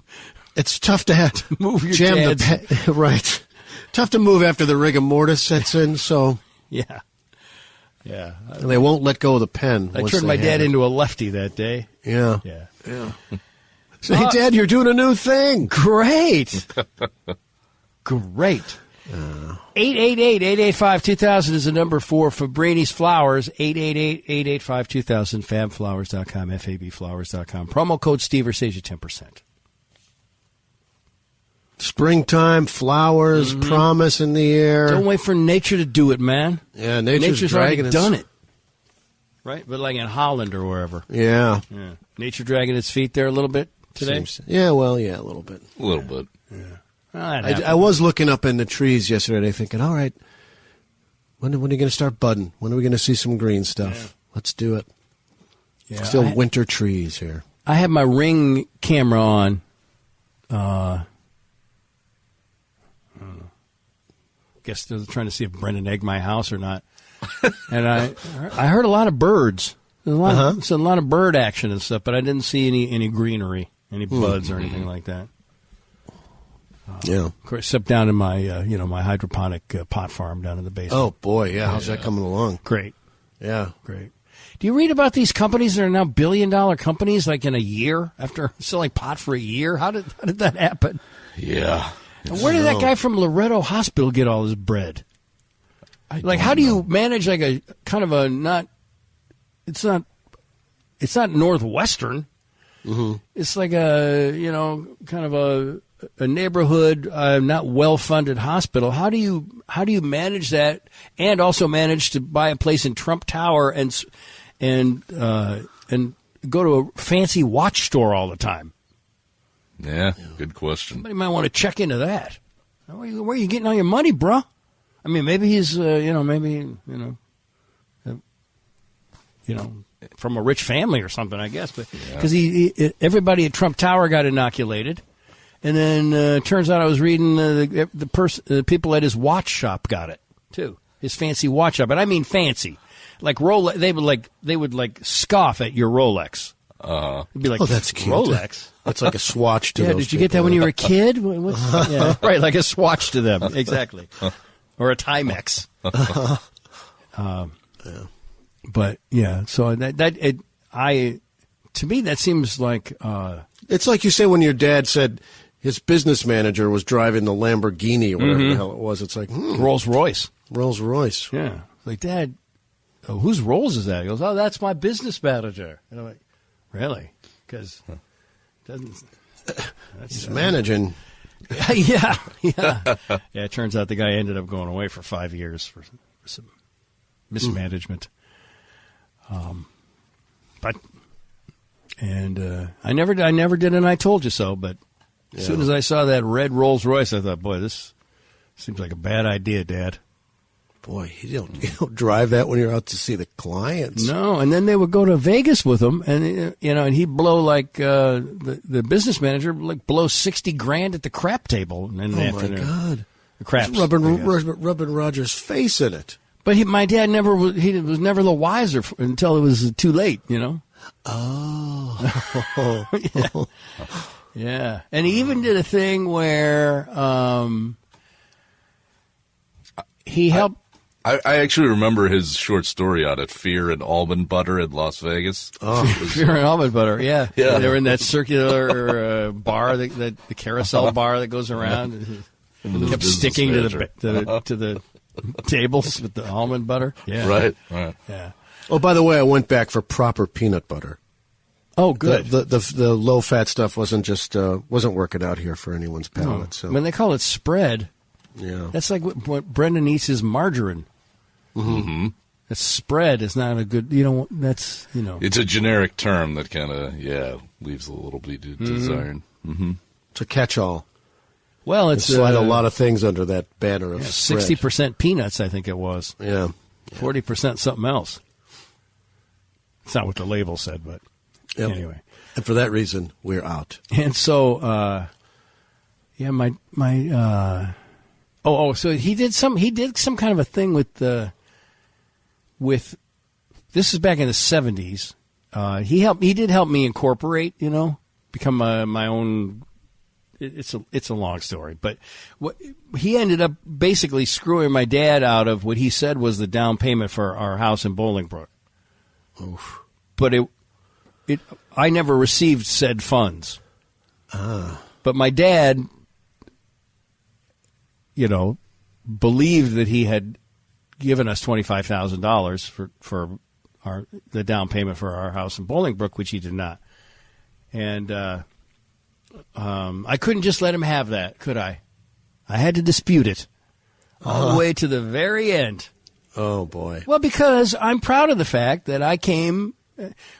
it's tough to have to move your dad's. Right. Tough to move after the rigor mortis sets in, so yeah. And they won't let go of the pen. I turned my dad into a lefty that day. Yeah. Say, Hey, Dad, you're doing a new thing. Great. 888-885-2000 is the number for Fabrini's Flowers. 888-885-2000, fabflowers.com, fabflowers.com. Promo code Stever saves you 10%. Springtime, flowers, promise in the air. Don't wait for nature to do it, man. Yeah, nature's already done it. Right? But like in Holland or wherever. Yeah. Nature dragging its feet there a little bit today? A little bit. A little bit. Yeah. I was looking up in the trees yesterday thinking, all right, when are you going to start budding? When are we going to see some green stuff? Yeah. Let's do it. Yeah, Still winter trees here. I have my Ring camera on. Guess they're trying to see if Brendan egged my house or not. And I heard a lot of birds. There's a lot of bird action and stuff, but I didn't see any greenery, any buds or anything like that. Of course, except down in my my hydroponic pot farm down in the basement. Oh boy, how's that coming along? Great. Yeah, great. Do you read about these companies that are now billion-dollar companies, like in a year after selling pot for a year? How did that happen? Yeah. And where did that guy from Loretto Hospital get all his bread? How do you manage like a kind of a not? It's not Northwestern. It's like a kind of a neighborhood, not well-funded hospital. How do you manage that, and also manage to buy a place in Trump Tower and go to a fancy watch store all the time? Yeah, good question. Somebody might want to check into that. Where are you getting all your money, bro? I mean, maybe he's from a rich family or something, I guess. But because everybody at Trump Tower got inoculated. And then turns out I was reading the people at his watch shop got it too. His fancy watch shop, and I mean fancy, like Rolex. They would scoff at your Rolex. It'd be like, oh, that's cute. Rolex. That's like a swatch to those did you get that when you were a kid? Right, like a swatch to them, exactly, or a Timex. But so to me that seems like it's like you say when your dad said his business manager was driving the Lamborghini or whatever the hell it was. It's like Rolls Royce. Rolls Royce. Yeah, like, Dad, whose Rolls is that? He goes, oh, that's my business manager. And I'm like, really? Because he's managing. Yeah. It turns out the guy ended up going away for 5 years for some mismanagement. I never did an I told you so, but As soon as I saw that red Rolls Royce, I thought, boy, this seems like a bad idea, Dad. Boy, you don't drive that when you're out to see the clients. No, and then they would go to Vegas with him, and and he'd blow like the business manager like blow $60,000 at the crap table. And oh my God, the craps, rubbing Roger's face in it. But my dad he was never the wiser until it was too late. Oh, yeah. And he even did a thing where he helped. I actually remember his short story on it, Fear and Almond Butter in Las Vegas. Oh, Fear and Almond Butter, yeah. They were in that circular bar, the carousel bar that goes around. And kept sticking to the tables with the almond butter. Yeah. Right. Yeah. Oh, by the way, I went back for proper peanut butter. Oh, good. The low fat stuff wasn't working out here for anyone's palate. No. So When they call it spread, that's like what Brendan eats is margarine. Mm-hmm. That spread is not a good. It's a generic term that kind of leaves a little bit to desire. Mm-hmm. It's a catch-all. Well, it's slide a lot of things under that banner of 60% peanuts. I think it was. Yeah. 40% something else. It's not what the label said, but anyway. And for that reason, we're out. And so, so he did some kind of a thing with this is back in the 70s. He did help me incorporate, become my own. It's a long story, but he ended up basically screwing my dad out of what he said was the down payment for our house in Bolingbrook. Oof. But I never received said funds. But my dad, believed that he had given us $25,000 for the down payment for our house in Bolingbrook, which he did not. And I couldn't just let him have that, could I? I had to dispute it all the way to the very end. Oh, boy. Well, because I'm proud of the fact that I came,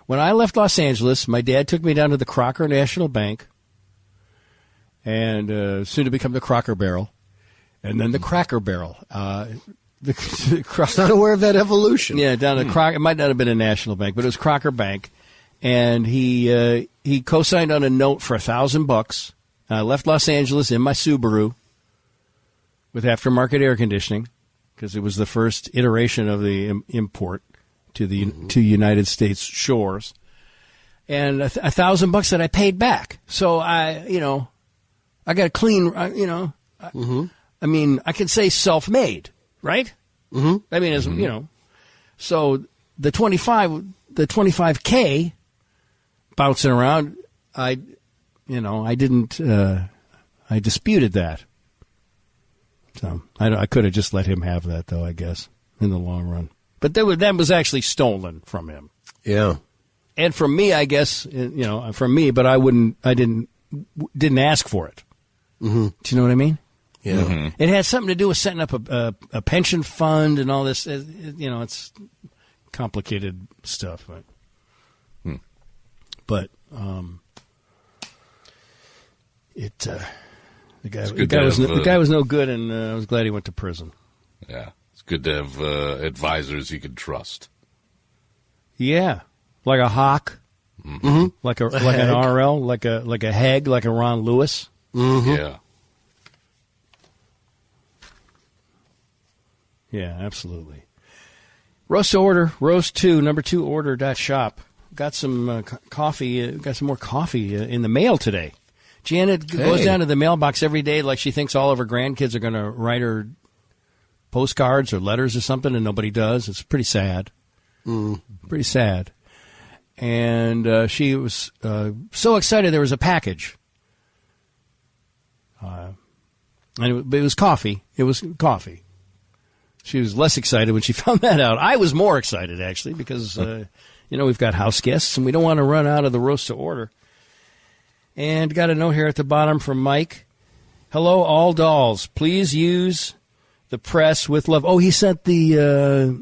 when I left Los Angeles, my dad took me down to the Crocker National Bank, and soon to become the Crocker Barrel, and then the Cracker Barrel. Not aware of that evolution. Yeah, down to Crocker. It might not have been a national bank, but it was Crocker Bank. And he co-signed on a note for $1,000. I left Los Angeles in my Subaru with aftermarket air conditioning because it was the first iteration of the import to the to United States shores, and $1,000 that I paid back. So I got a clean, I mean, I can say self-made, right? Mm-hmm. I mean, so the 25K. Bouncing around, I disputed that. So I could have just let him have that, though, I guess, in the long run. But that was actually stolen from him. Yeah. And from me, I guess, from me, but I didn't ask for it. Mm-hmm. Do you know what I mean? Yeah. Mm-hmm. It had something to do with setting up a pension fund and all this. It's complicated stuff, but. But the guy was no good, and I was glad he went to prison. Yeah, it's good to have advisors you can trust. Yeah, like a Hawk, like an RL, like a Heg, like a Ron Lewis. Mm-hmm. Yeah, absolutely. Roast to order, roast 2, number 2 order.shop. Got some coffee. Got some more coffee in the mail today. Janet goes down to the mailbox every day like she thinks all of her grandkids are going to write her postcards or letters or something, and nobody does. It's pretty sad. Pretty sad. And she was so excited there was a package. And it was coffee. It was coffee. She was less excited when she found that out. I was more excited, actually, because... we've got house guests, and we don't want to run out of the roast to order. And got a note here at the bottom from Mike. Hello, all dolls. Please use the press with love. Oh, he sent the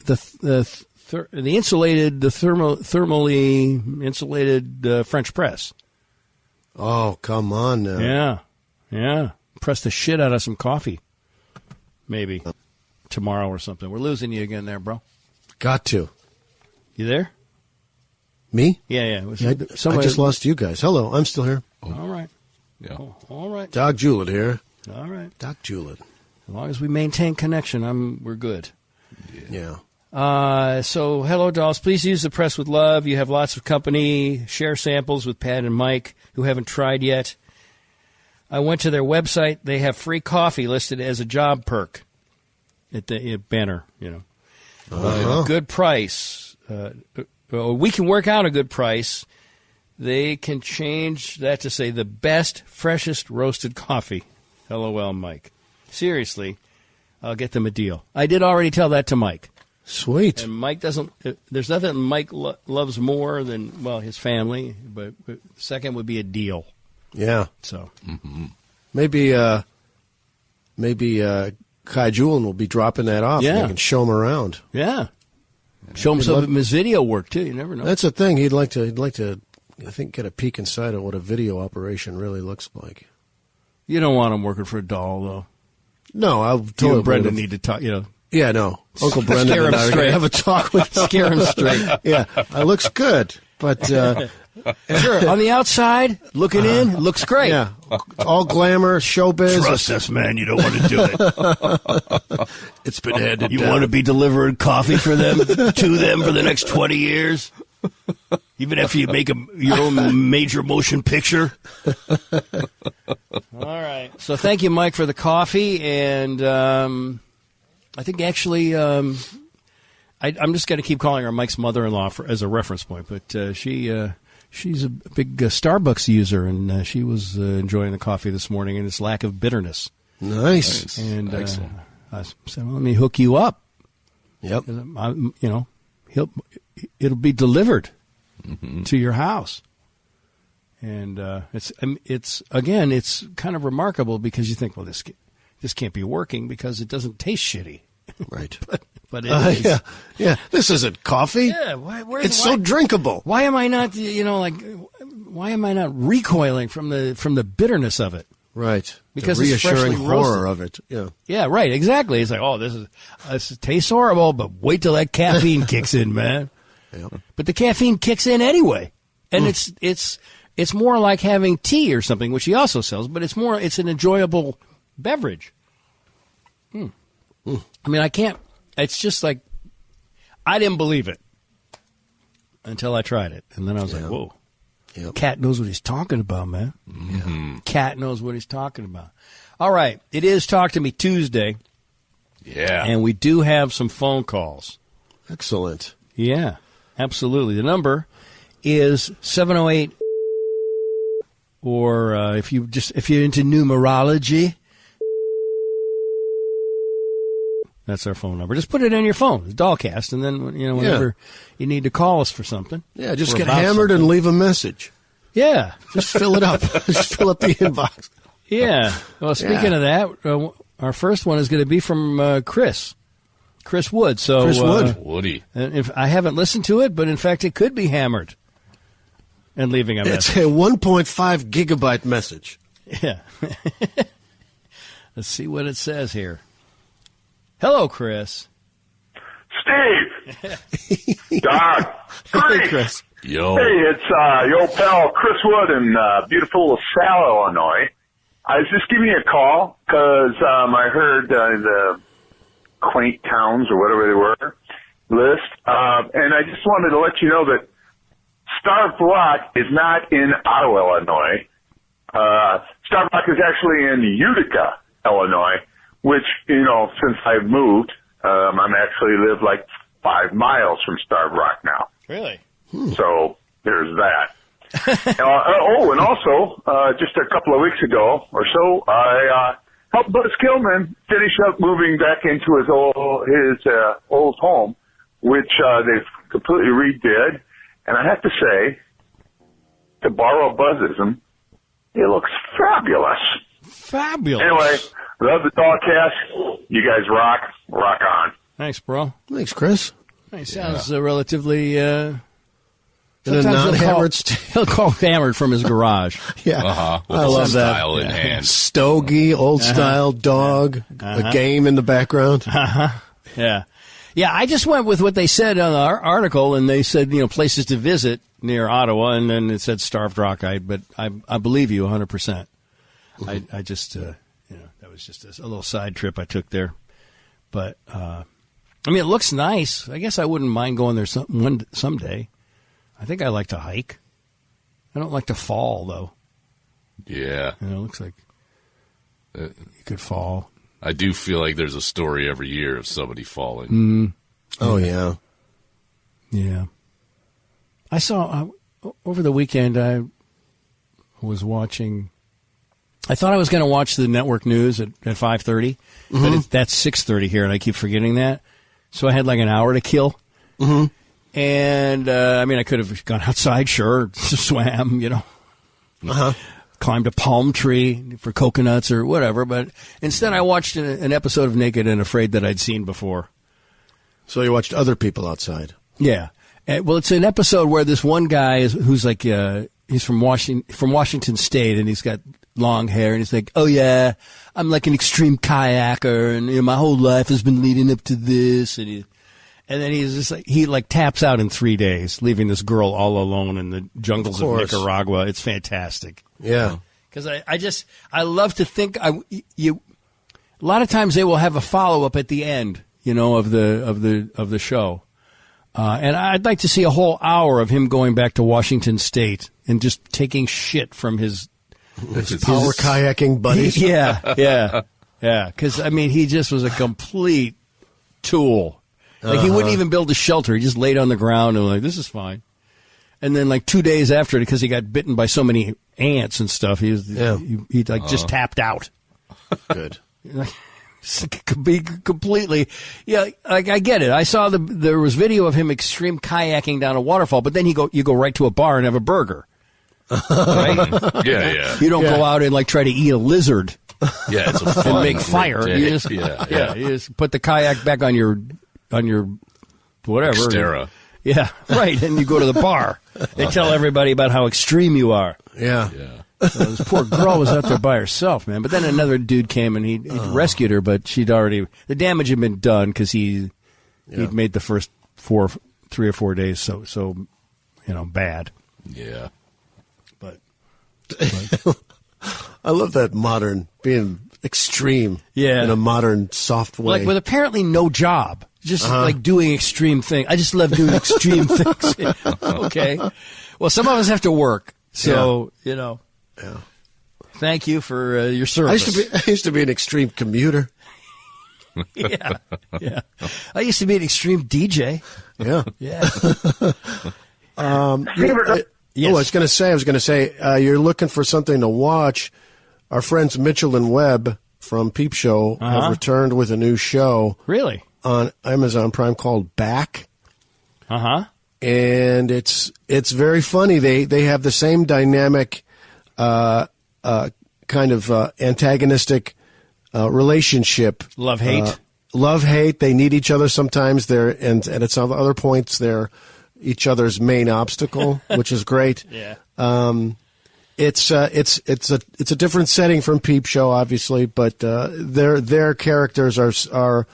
thermally insulated French press. Oh, come on now. Yeah. Press the shit out of some coffee. Maybe tomorrow or something. We're losing you again there, bro. Got to. You there? Me? Yeah. I just lost you guys. Hello, I'm still here. All right. Yeah. Oh, all right. Doc Julett here. All right. Doc Julett. As long as we maintain connection, we're good. Yeah. So, hello, dolls. Please use the Press with Love. You have lots of company. Share samples with Pat and Mike, who haven't tried yet. I went to their website. They have free coffee listed as a job perk at the banner, good price. We can work out a good price. They can change that to say the best, freshest roasted coffee. LOL, Mike. Seriously, I'll get them a deal. I did already tell that to Mike. Sweet. And Mike doesn't. There's nothing Mike loves more than his family. But second would be a deal. Yeah. So maybe Kai Julian will be dropping that off. Yeah. And they can show him around. Yeah. Show him some of his video work too. You never know. That's the thing. He'd like to. I think get a peek inside of what a video operation really looks like. You don't want him working for a Dahl, though. No, I'll You totally. and Brendan need to talk. Yeah, no. Uncle Brendan Scare him and I are straight. gonna have a talk with Scare him straight. Yeah, it looks good, but Sure. On the outside, looking in, looks great. yeah, all glamour, showbiz. Trust us, man. You don't want to do it. It's been handed You down. want to be delivering coffee for them, to them for the next 20 years? Even after you make your own major motion picture? All right. So thank you, Mike, for the coffee. And I think actually I'm just going to keep calling her Mike's mother-in-law as a reference point. But she's a big Starbucks user, and she was enjoying the coffee this morning and its lack of bitterness. Nice. And Excellent. I said, well, let me hook you up. Yep. It'll be delivered to your house. And it's kind of remarkable because you think, well, this can't be working because it doesn't taste shitty. Right. But it is. Yeah. This isn't coffee. Yeah. It's so drinkable. Why am I not, why am I not recoiling from the bitterness of it? Right. Because the it's reassuring freshly horror roasted. of it. Yeah. Yeah, right. Exactly. It's like, oh, this tastes horrible, but wait till that caffeine kicks in, man. Yep. But the caffeine kicks in anyway, and it's more like having tea or something, which he also sells. But it's an enjoyable beverage. I mean, I can't. It's just like I didn't believe it until I tried it, and then I was like, whoa. Yep. Cat knows what he's talking about, man. Mm-hmm. Cat knows what he's talking about. All right. It is Talk to Me Tuesday. Yeah. And we do have some phone calls. Excellent. Yeah, absolutely. The number is 708, or if you're into numerology, that's our phone number. Just put it in your phone. It's Dahlcast, and then whenever you need to call us for something. Yeah, just or get about hammered something. and leave a message. Yeah. Just fill it up. Just fill up the inbox. Yeah. Well, speaking of that, our first one is going to be from Chris Wood. So Chris Wood. Woody. And if I haven't listened to it, but in fact, it could be hammered and leaving a It's message. a 1.5 gigabyte message. Yeah. Let's see what it says here. Hello, Chris. Steve. Doc. Hey, Chris. Yo. Hey, it's your old pal Chris Wood in beautiful LaSalle, Illinois. I was just giving you a call because I heard the quaint towns or whatever they were list, and I just wanted to let you know that Starved Rock is not in Ottawa, Illinois. Starved Rock is actually in Utica, Illinois, which, since I've moved, I'm actually live like 5 miles from Starved Rock now. Really? So there's that. And also, just a couple of weeks ago or so, I helped Buzz Killman finish up moving back into his old home, which they've completely redid. And I have to say, to borrow a Buzzism, it looks fabulous. Fabulous. Anyway, love the Dogcast. You guys rock. Rock on. Thanks, bro. Thanks, Chris. He sounds relatively In a non-hammered state. He'll call hammered from his garage. Yeah. With I love that. style in hand. Stogie, old style dog, a game in the background. Yeah. Yeah, I just went with what they said on our article, and they said, places to visit near Ottawa, and then it said Starved Rockeye, but I believe you 100%. I just, that was just a little side trip I took there. But, it looks nice. I guess I wouldn't mind going there someday. I think I like to hike. I don't like to fall, though. Yeah. It looks like you could fall. I do feel like there's a story every year of somebody falling. Mm. Oh, yeah. Yeah. I saw, over the weekend, I was watching, I thought I was going to watch the network news at 5:30, but that's 6:30 here, and I keep forgetting that. So I had like an hour to kill. Mm-hmm. And, I could have gone outside, sure, swam, climbed a palm tree for coconuts or whatever, but instead I watched an episode of Naked and Afraid that I'd seen before. So you watched other people outside? Yeah. Well, it's an episode where this one guy who's like, he's from Washington State, and he's got long hair, and he's like, oh yeah, I'm like an extreme kayaker, and my whole life has been leading up to this, and then he's just like, he like taps out in 3 days, leaving this girl all alone in the jungles of Nicaragua. It's fantastic. Yeah. Because I love to think, a lot of times they will have a follow-up at the end, of the show. And I'd like to see a whole hour of him going back to Washington State and just taking shit from his power kayaking buddies. Yeah. Because, he just was a complete tool. Like, he wouldn't even build a shelter. He just laid on the ground and like, this is fine. And then, like, 2 days after, because he got bitten by so many ants and stuff, he just tapped out. Good. Be completely, like I get it. I saw there was video of him extreme kayaking down a waterfall, but then you go right to a bar and have a burger. Right? Yeah. You don't go out and like try to eat a lizard. Yeah, it's a fun and make fire. Day. You just you just put the kayak back on your whatever. Xterra. Yeah, right. And you go to the bar. They tell everybody about how extreme you are. Yeah. So this poor girl was out there by herself, man. But then another dude came and he rescued her, but the damage had been done because he'd made the first 3 or 4 days so bad. Yeah. But I love that being extreme in a modern, soft way. Like with apparently no job. Just like doing extreme things. I just love doing extreme things. Okay. Well, some of us have to work. So, Yeah. Thank you for your service. I used to be an extreme commuter. Yeah. I used to be an extreme DJ. Yeah. Yeah. Yes. I was going to say, you're looking for something to watch. Our friends Mitchell and Webb from Peep Show have returned with a new show. Really? On Amazon Prime called Back. And it's very funny. They have the same dynamic, kind of antagonistic relationship. Love-hate. They need each other sometimes. And at some other points, they're each other's main obstacle, which is great. Yeah. It's a different setting from Peep Show, obviously, but their characters are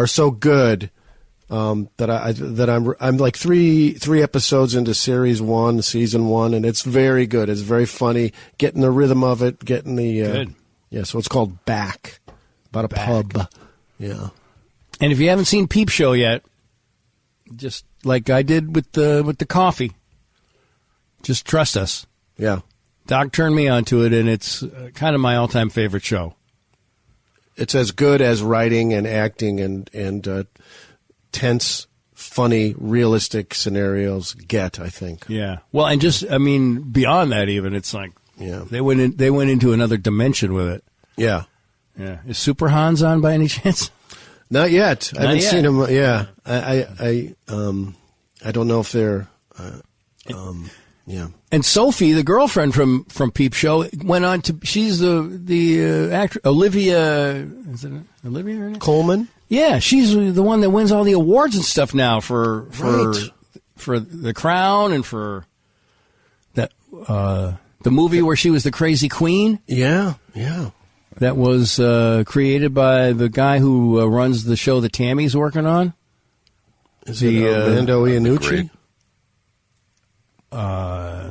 so good that I'm like three episodes into season 1, and it's very good. It's very funny, getting the rhythm of it, getting the good. Yeah. So it's called Back, about a pub. Yeah. And if you haven't seen Peep Show yet, just like I did with the coffee, just trust us. Yeah. Doc turned me onto it, and it's kind of my all-time favorite show. It's as good as writing and acting and tense, funny, realistic scenarios get, I think. Yeah. Well, and beyond that even, it's like they went into another dimension with it. Yeah. Yeah. Is Super Hans on by any chance? Not yet. I haven't seen him. Yeah. I don't know if they're yeah. And Sophie, the girlfriend from Peep Show, went on to. She's the actor Olivia. Is it Olivia? Her name? Coleman. Yeah, she's the one that wins all the awards and stuff now for The Crown and for the movie where she was the crazy queen. Yeah. That was created by the guy who runs the show that Tammy's working on. Is it Armando Iannucci? I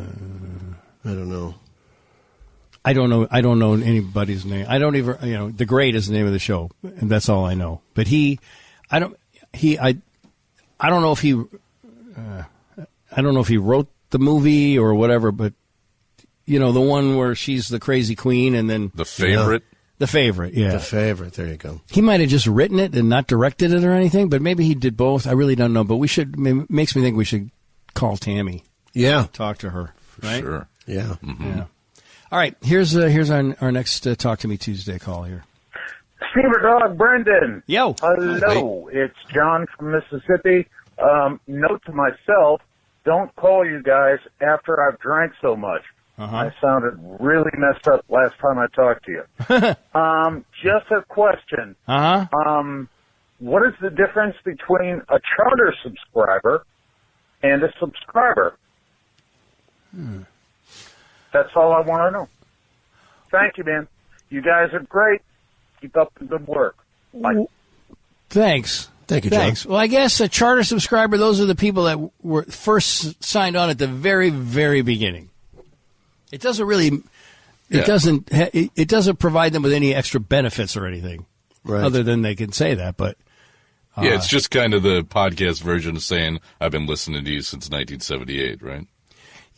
don't know. I don't know anybody's name. I don't even, The Great is the name of the show, and that's all I know. But I don't know if he wrote the movie or whatever, but the one where she's the crazy queen and then The Favorite. The Favorite, yeah. The Favorite, there you go. He might have just written it and not directed it or anything, but maybe he did both. I really don't know, but makes me think we should call Tammy. Yeah. Talk to her, right? Sure. Yeah. Mm-hmm. Yeah. All right, here's our next Talk to Me Tuesday call here. Stever Dog, Brendan. Yo. Hello, It's John from Mississippi. Note to myself, don't call you guys after I've drank so much. I sounded really messed up last time I talked to you. Just a question. What is the difference between a charter subscriber and a subscriber? That's all I want to know. Thank you, man. You guys are great. Keep up the good work. Bye. Thanks. Thank you, John. Thanks. Well, I guess a charter subscriber, those are the people that were first signed on at the very, very beginning. It doesn't really, it doesn't provide them with any extra benefits or anything, other than they can say that. But it's just kind of the podcast version of saying I've been listening to you since 1978, right?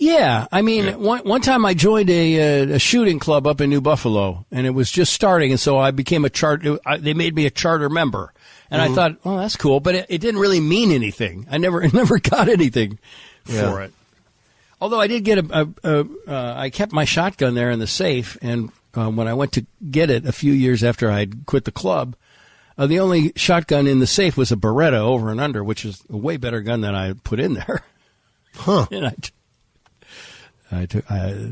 Yeah, I mean, one time I joined a shooting club up in New Buffalo, and it was just starting, and so I became they made me a charter member, and I thought, oh, that's cool, but it didn't really mean anything. I never got anything for it. Although I did get I kept my shotgun there in the safe, and when I went to get it a few years after I'd quit the club, the only shotgun in the safe was a Beretta over and under, which is a way better gun than I put in there. And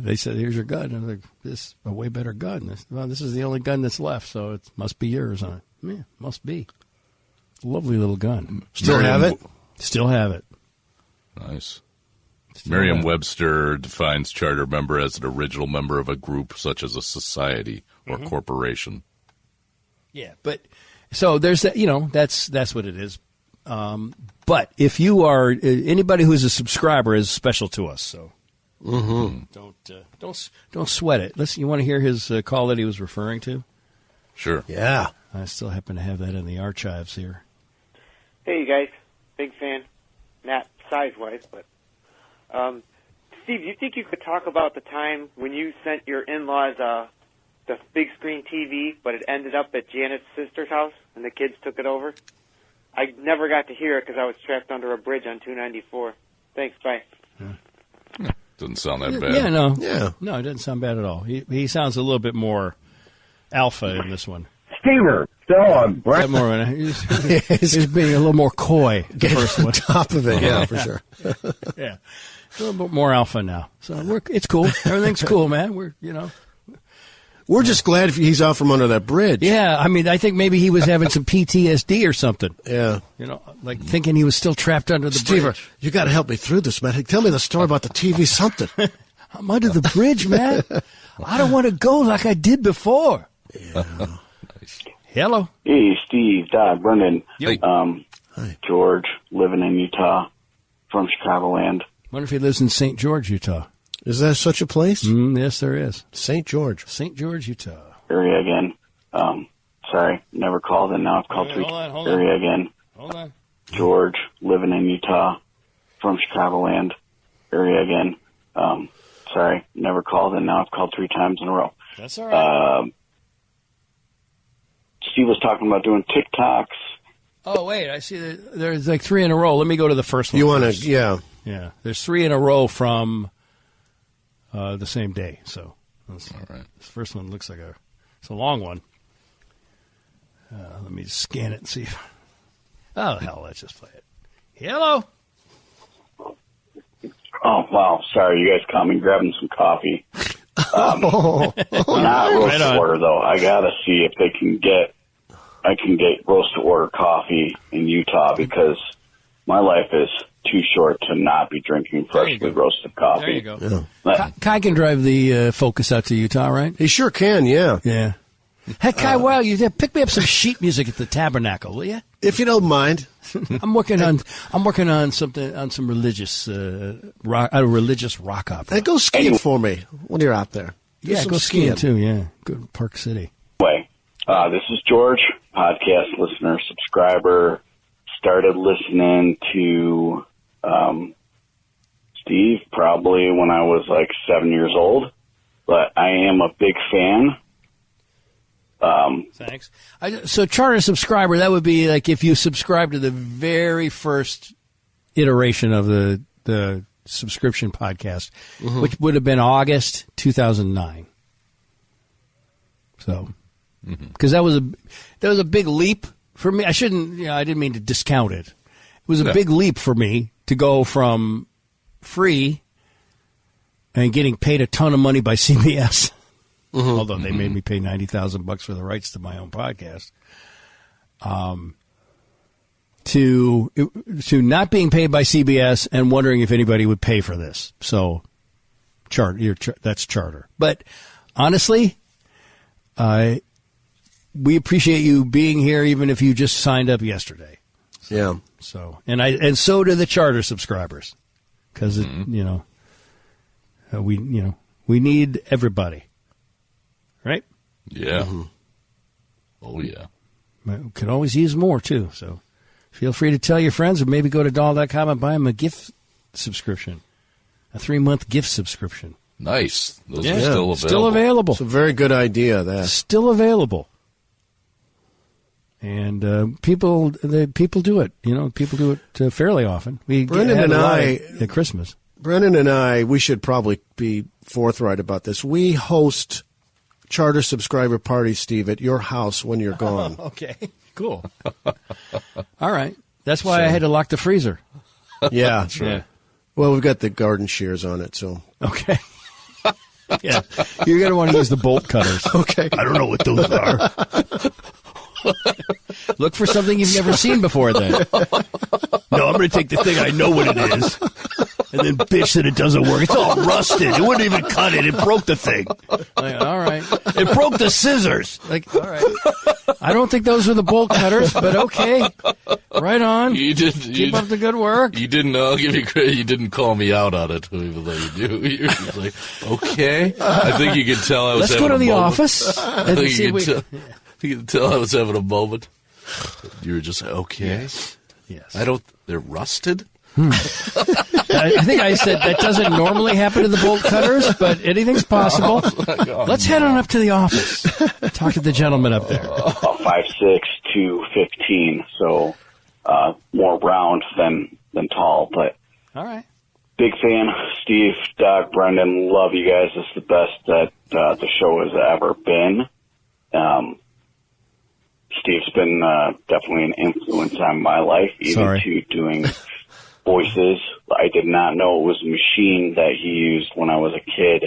they said, "Here's your gun." I was like, "This is a way better gun." This is the only gun that's left, so it must be yours. Yeah, must be. Lovely little gun. Still have it? Still have it. Nice. Merriam-Webster defines charter member as an original member of a group such as a society or corporation. Yeah, but so there's that. That's what it is. But if you are anybody who's a subscriber is special to us, so. Don't sweat it. Listen, you want to hear his call that he was referring to? Sure. Yeah. I still happen to have that in the archives here. Hey, you guys. Big fan. Not size-wise, but... Steve, you think you could talk about the time when you sent your in-laws the big screen TV, but it ended up at Janet's sister's house, and the kids took it over? I never got to hear it because I was trapped under a bridge on 294. Thanks, bye. Doesn't sound that bad. Yeah, no. Yeah. No, it doesn't sound bad at all. He sounds a little bit more alpha in this one. Stever Dog, Brendan. He's being a little more coy, the first one. Top of it, yeah, for sure. Yeah. A little bit more alpha now. So it's cool. Everything's cool, man. We're just glad he's out from under that bridge. Yeah, I mean, I think maybe he was having some PTSD or something. Yeah. Like thinking he was still trapped under the bridge. You got to help me through this, man. Tell me the story about the TV something. I'm under the bridge, man. I don't want to go like I did before. Yeah. Nice. Hello. Hey, Steve, Doug, Brendan. Hey. Hi. George, living in Utah, from Chicagoland. Wonder if he lives in St. George, Utah. Is there such a place? Yes, there is. St. George. St. George, Utah. Area again. Sorry, never called, and now I've called three. Hold Area on. again. Hold on. George, living in Utah, from Chicagoland. Area again. Sorry, never called, and now I've called 3 times in a row. That's all right. Steve was talking about doing TikToks. Oh, wait, I see that there's like 3 in a row. Let me go to the first one. You want first. to, yeah. Yeah, there's 3 in a row from the same day. So all right. This first one looks like it's a long one. Let me just scan it and see. Oh, hell, let's just play it. Hello. Oh, wow. Sorry, you guys caught me grabbing some coffee. Not roast to order, though. I got to see if I can get roast to order coffee in Utah because my life is too short to not be drinking freshly roasted coffee. There you go. Yeah. Kai can drive the Focus out to Utah, right? He sure can, yeah. Yeah. Hey, Kai, you pick me up some sheet music at the Tabernacle, will you? If you don't mind. I'm working on some religious rock opera. Hey, go skiing for me when you're out there. Yeah, go skiing too. Yeah, go to Park City. Anyway, this is George, podcast listener, subscriber. Started listening to Steve probably when I was like 7 years old, but I am a big fan. Thanks. So charter subscriber, that would be like if you subscribe to the very first iteration of the subscription podcast, which would have been August 2009. So, because that was a big leap for me. I didn't mean to discount it. It was a big leap for me to go from free and getting paid a ton of money by CBS. Although they made me pay $90,000 for the rights to my own podcast, to not being paid by CBS and wondering if anybody would pay for this. So, that's charter. But honestly, we appreciate you being here, even if you just signed up yesterday. Yeah. So and so do the charter subscribers, because we need everybody. Right? Yeah. Oh, yeah. Could always use more, too. So feel free to tell your friends, or maybe go to Dahl.com and buy them a gift subscription, a 3-month gift subscription. Nice. Those are still available. Still available. It's a very good idea, that. Still available. And people do it. People do it fairly often. Brendan and I at Christmas. Brendan and I, we should probably be forthright about this. We host charter subscriber parties, Steve, at your house when you're gone. Okay, cool. All right. That's why I had to lock the freezer. Yeah, that's right. Yeah. Well, we've got the garden shears on it, so. Okay. Yeah, you're going to want to use the bolt cutters. Okay. I don't know what those are. Look for something you've never seen before, then. No, I'm going to take the thing I know what it is, and then bitch that it doesn't work. It's all rusted. It wouldn't even cut it. It broke the thing. Like, all right. It broke the scissors. Like, all right. I don't think those were the bolt cutters, but okay. Right on. Keep up the good work. You didn't. I'll give you credit. You didn't call me out on it, even though you do. You're just like, okay. I think you could tell I was. Let's go to the office. I think you could tell I was having a moment. You were just okay. Yes. They're rusted. I think I said that doesn't normally happen to the bolt cutters, but anything's possible. Let's head on up to the office. Talk to the gentleman up there. 5'6", 215, so more round than tall, but all right. Big fan. Steve, Doug, Brendan, love you guys. It's the best that the show has ever been. Steve's been definitely an influence on my life, even to doing voices. I did not know it was a machine that he used when I was a kid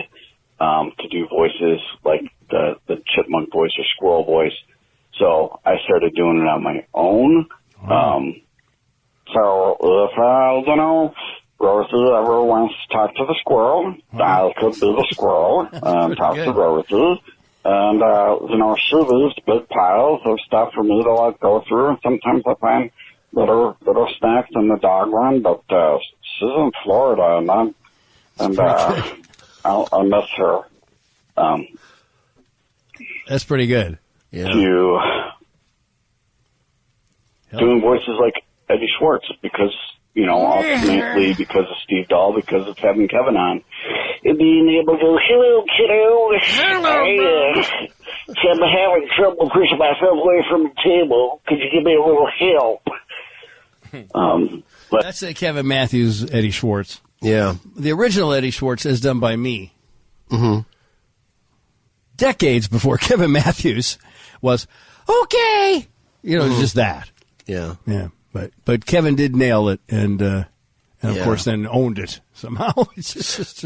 to do voices, like the chipmunk voice or squirrel voice. So I started doing it on my own. So if, Rosie ever wants to talk to the squirrel, I could be the squirrel and talk to Rosie. And, she leaves big piles of stuff for me to, go through. And sometimes I find little snacks in the dog run. But she's in Florida, and I'll miss her. That's pretty good. Yeah. Doing voices like Eddie Schwartz, because, ultimately because of Steve Dahl, because of having Kevin on. And being able to go, hello, kiddo. I'm having trouble pushing myself away from the table. Could you give me a little help? But that's Kevin Matthews, Eddie Schwartz. Yeah. The original Eddie Schwartz is done by me. Mm-hmm. Decades before Kevin Matthews was, okay. It's just that. Yeah. Yeah. But Kevin did nail it, and of course then owned it somehow. It's just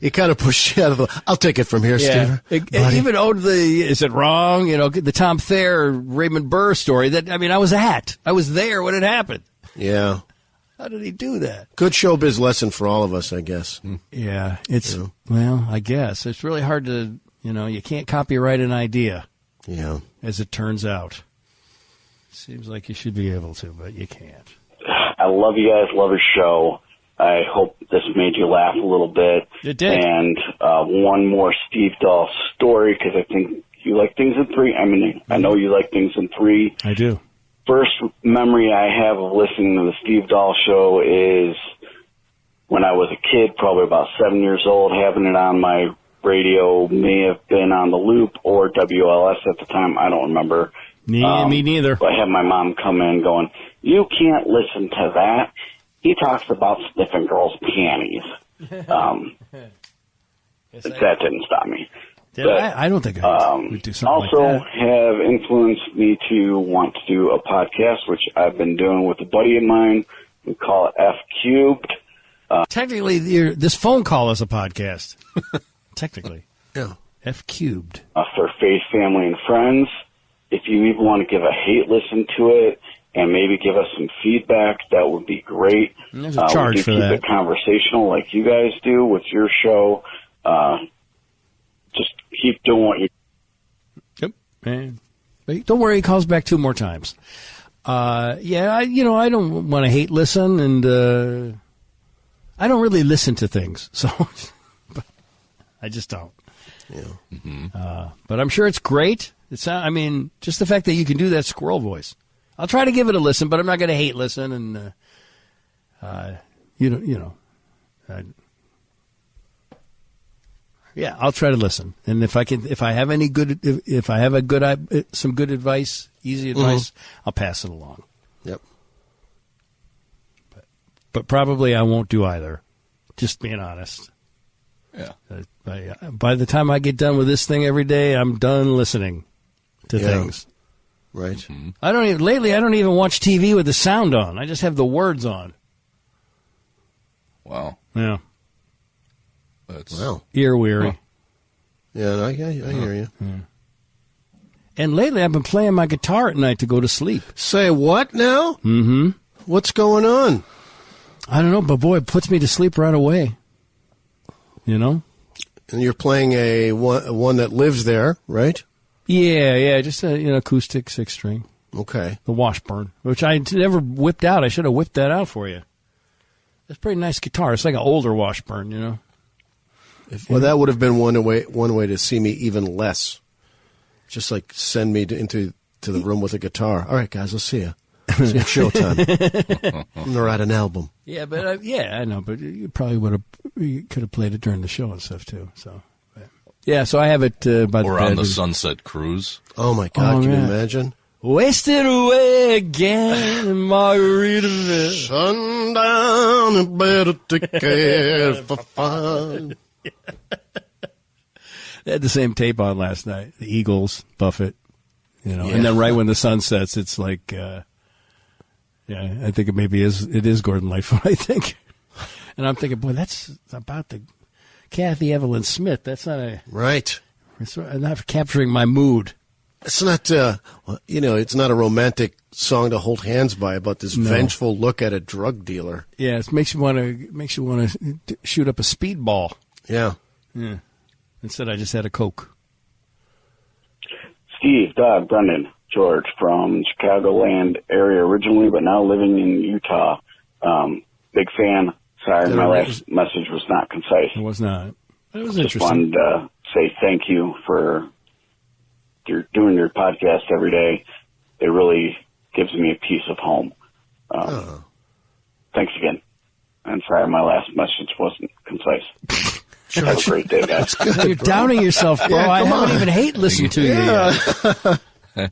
he kind of pushed you out of the. I'll take it from here, Steve. It even owned is it wrong? The Tom Thayer, Raymond Burr story. I was there when it happened. Yeah. How did he do that? Good showbiz lesson for all of us, I guess. Yeah, well, I guess. It's really hard to, you can't copyright an idea. Yeah. As it turns out. Seems like you should be able to, but you can't. I love you guys, love your show. I hope this made you laugh a little bit. It did. And one more Steve Dahl story, because I think you like things in 3. I mean, I know you like things in 3. I do. First memory I have of listening to the Steve Dahl show is when I was a kid, probably about 7 years old, having it on my radio, may have been on the Loop or WLS at the time. I don't remember. Me neither. But I had my mom come in going, you can't listen to that. He talks about sniffing girls' panties. That didn't stop me. Yeah, but, I don't think I would do something like that. Also have influenced me to want to do a podcast, which I've been doing with a buddy of mine. We call it F Cubed. Technically, this phone call is a podcast. Technically. Yeah. F Cubed. For faith, family, and friends. If you even want to give a hate listen to it and maybe give us some feedback, that would be great. There's a charge for that. Keep it conversational like you guys do with your show. Just keep doing what you do. Yep. And don't worry, he calls back 2 more times. I don't want to hate listen, and I don't really listen to things, so I just don't. Yeah. Mm-hmm. But I'm sure it's great. Just the fact that you can do that squirrel voice. I'll try to give it a listen, but I'm not going to hate listen, and yeah, I'll try to listen. And if I have some good advice, easy advice, I'll pass it along. Yep. But probably I won't do either. Just being honest. Yeah. By the time I get done with this thing every day, I'm done listening to things. Right. Mm-hmm. Lately I don't even watch TV with the sound on. I just have the words on. Wow. Yeah. That's ear weary. Huh. Yeah, I hear you. Yeah. And lately I've been playing my guitar at night to go to sleep. Say what now? Mm-hmm. What's going on? I don't know, but boy, it puts me to sleep right away. You know? And you're playing a one that lives there, right? Yeah, just an acoustic 6-string. Okay. The Washburn, which I never whipped out. I should have whipped that out for you. It's a pretty nice guitar. It's like an older Washburn, you know? Well, that would have been one way to see me even less. Just like send me into the room with a guitar. All right, guys, I'll see you. See you at showtime. I'm going to write an album. Yeah, but I know, but you probably could have played it during the show and stuff too. So, yeah, so I have it by the or bed. on the Sunset Cruise. Oh my God! Can you imagine? Wasted away again in Margaritaville. Sundown, and better take care for fun. They had the same tape on last night. The Eagles, Buffett, and then right when the sun sets, it's like, I think it is Gordon Lightfoot, I think. And I'm thinking, boy, that's about the Kathy Evelyn Smith. That's not right. It's not capturing my mood. It's not, it's not a romantic song to hold hands by about this vengeful look at a drug dealer. Yeah, it makes you want to shoot up a speedball. Yeah. Yeah. Instead, I just had a Coke. Steve, Doug, Brendan, George from Chicagoland area originally, but now living in Utah. Big fan. Sorry, my last message was not concise. It was not. It was just interesting. Wanted to say thank you for doing your podcast every day. It really gives me a piece of home. Thanks again. And sorry, my last message wasn't concise. Have a great day, guys. You're downing yourself, bro. Yeah, I haven't even hate listened to you yet.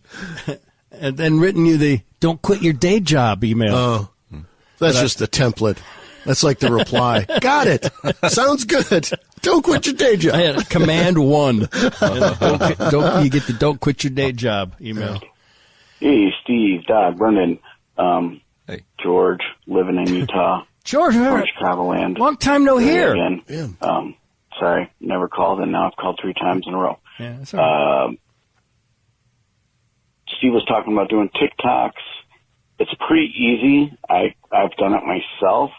And then written you the "Don't quit your day job" email. Oh, that's just the template. That's like the reply. Got it. Sounds good. Don't quit your day job. I had command 1. You get the "Don't quit your day job" email. Hey, Steve, Doug, Brendan, George, living in Utah. George, from Chicagoland. Long time no hear. Again. Yeah. Sorry, never called, and now I've called 3 times in a row. Yeah, that's all right. Steve was talking about doing TikToks it's pretty easy. I've done it myself.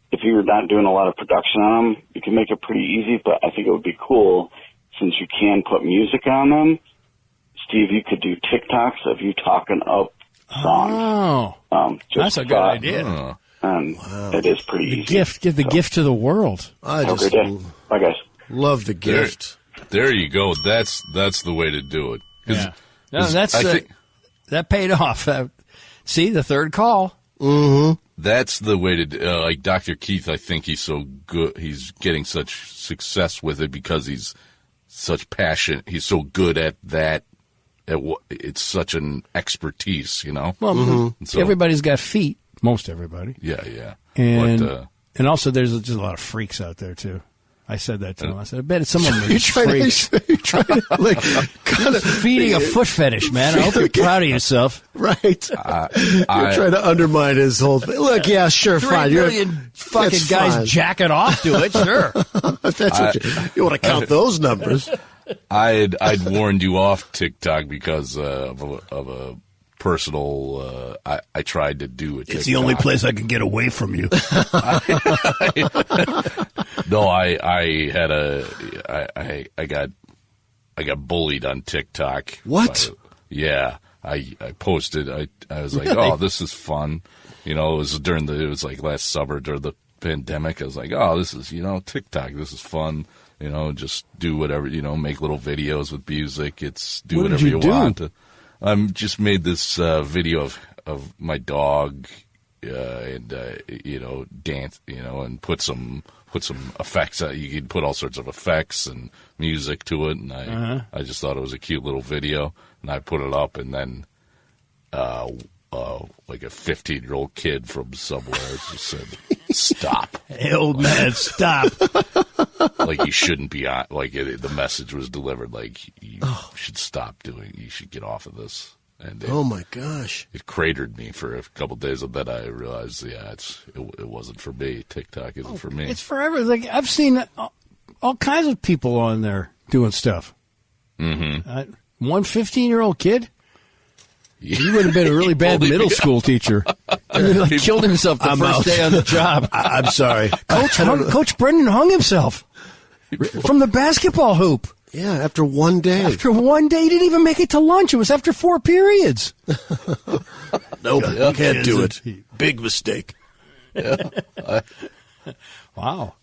If you're not doing a lot of production on them, you can make it pretty easy, but I think it would be cool since you can put music on them. Steve, you could do TikToks of you talking up songs. Oh, that's a good idea. And it is pretty easy. Give the gift to the world. I just bye, guys. Love the gift. There you go. That's the way to do it. Yeah. No, that paid off. See, the third call. Mm-hmm. That's the way to like Dr. Keith. I think he's so good. He's getting such success with it because he's such passion. He's so good at that. It's such an expertise, you know. Well, so, everybody's got feet. Most everybody. Yeah. And also, there's just a lot of freaks out there too. I said that to him. I said, I bet it's some of them are freaks. You're trying to like, kind of feeding a foot fetish, man. I hope you're proud of yourself. Right. You're trying to undermine his whole thing. Look, yeah, sure, 3 fine. million fucking guys fine. jacking off to it, sure. That's what you want to count those numbers. I'd warned you off TikTok because of a personal. I tried to do it. It's the only place I can get away from you. No, I got bullied on TikTok. What? I posted. I was like, oh, this is fun. You know, it was like last summer during the pandemic. I was like, oh, this is TikTok. This is fun. You know, just do whatever. make little videos with music. Do whatever you want. Just made this video of my dog, and dance, and put some effects. You can put all sorts of effects and music to it, and I just thought it was a cute little video, and I put it up, and then like a 15-year-old kid from somewhere just said, "Stop, hey, old man, stop." Like you shouldn't be on. Like the message was delivered. Like you should stop doing. You should get off of this. And oh my gosh, it cratered me for a couple of days. And then I realized, it wasn't for me. TikTok isn't for me. It's forever. Like I've seen all kinds of people on there doing stuff. Mm-hmm. One 15-year-old kid. He would have been a really bad middle school teacher. He killed himself the first day on the job. I'm sorry. Coach Brendan hung himself from the basketball hoop. Yeah, after one day. After one day, he didn't even make it to lunch. It was after 4 periods. Nope, can't do it. Big mistake. Wow.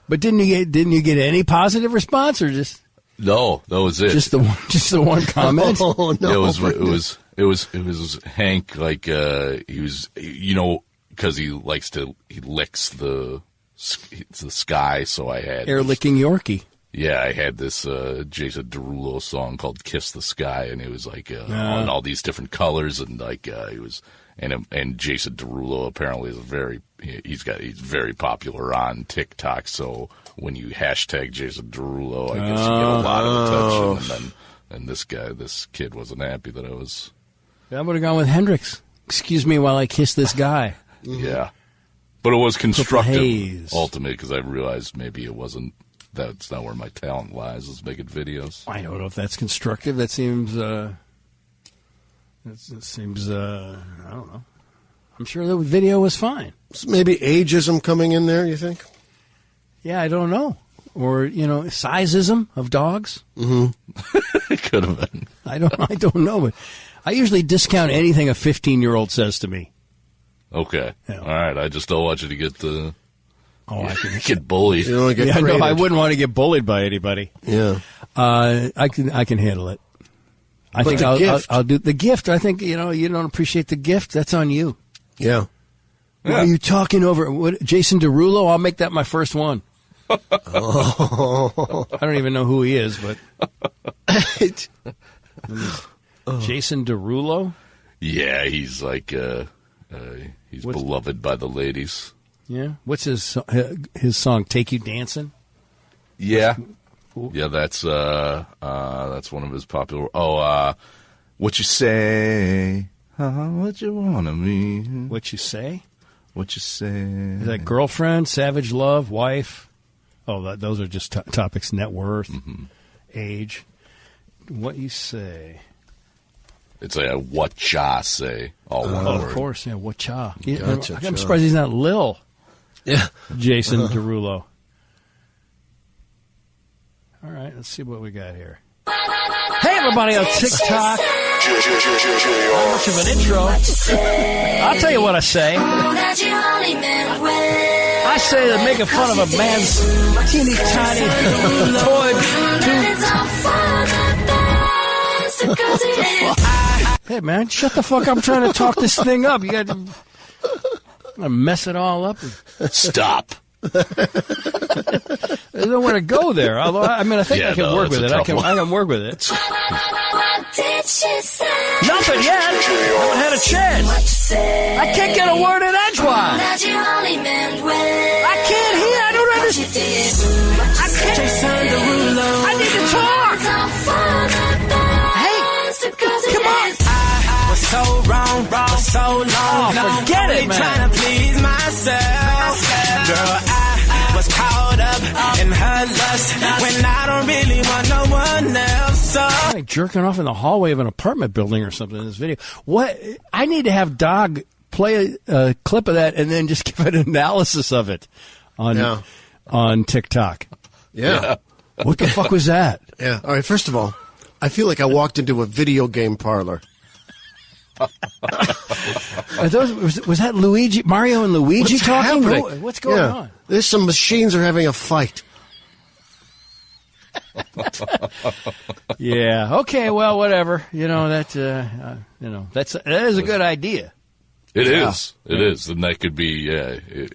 But didn't you get any positive response or just? No, that was it. Just the one comment. Oh no! It was Hank. Like he was, because he licks the sky. So I had air licking Yorkie. Yeah, I had this Jason Derulo song called "Kiss the Sky," and it was like on all these different colors, and like he was, and Jason Derulo apparently is he's very popular on TikTok. So when you hashtag Jason Derulo, I guess you get a lot of attention. And this kid wasn't happy that I was. I would have gone with Hendrix. Excuse me while I kiss this guy. Yeah, but it was constructive ultimately because I realized maybe it wasn't. That's not where my talent lies, is making videos. I don't know if that's constructive. That seems, I don't know. I'm sure the video was fine. Maybe ageism coming in there, you think? Yeah, I don't know. Or, sizeism of dogs. Mm-hmm. It could have been. I don't know. But I usually discount anything a 15-year-old says to me. Okay. Yeah. All right. I just don't want you to get the... I can get bullied. You don't get no, I wouldn't want to get bullied by anybody. Yeah, I can handle it. I think I'll do the gift. I think you don't appreciate the gift. That's on you. Yeah. Why are you talking over Jason Derulo? I'll make that my first one. I don't even know who he is, but Jason Derulo. Yeah, he's like he's beloved by the ladies. Yeah, what's his song? "Take You Dancing"? Yeah, cool. Yeah, that's one of his popular. What you say? What you want of me? What you say? What you say? Is that girlfriend, savage love, wife? Oh, those are just topics: net worth, age. What you say? It's a what-cha say, all one word. Of course, yeah, what-cha. Gotcha, I'm surprised he's not Lil. Yeah. Jason Derulo. All right, let's see what we got here. Hey, everybody on TikTok. Not much of an intro. I'll tell you what I say. I say that making fun of a man's teeny tiny toy. Hey, man, shut the fuck up. I'm trying to talk this thing up. You got to mess it all up. Stop. There's nowhere to go there. Although, I mean, I think I can work with it. I can work with it. Nothing yet. I haven't had a chance. I can't get a word in edgewise. I can't hear. I don't understand. I can't. I need to talk. Hey, come on. So wrong, so long. Forget it, man. Trying to please myself. Girl, I was caught up in her lust when I don't really want no one else. So like jerking off in the hallway of an apartment building or something in this video. What? I need to have Dog play a clip of that and then just give an analysis of it on TikTok. Yeah. What the fuck was that? Yeah. All right, first of all, I feel like I walked into a video game parlor. Was that Luigi, Mario and Luigi talking? Happening? What's going on? There's some machines are having a fight. Yeah. Okay. Well, whatever. That is a good idea. It is. It is. And that could be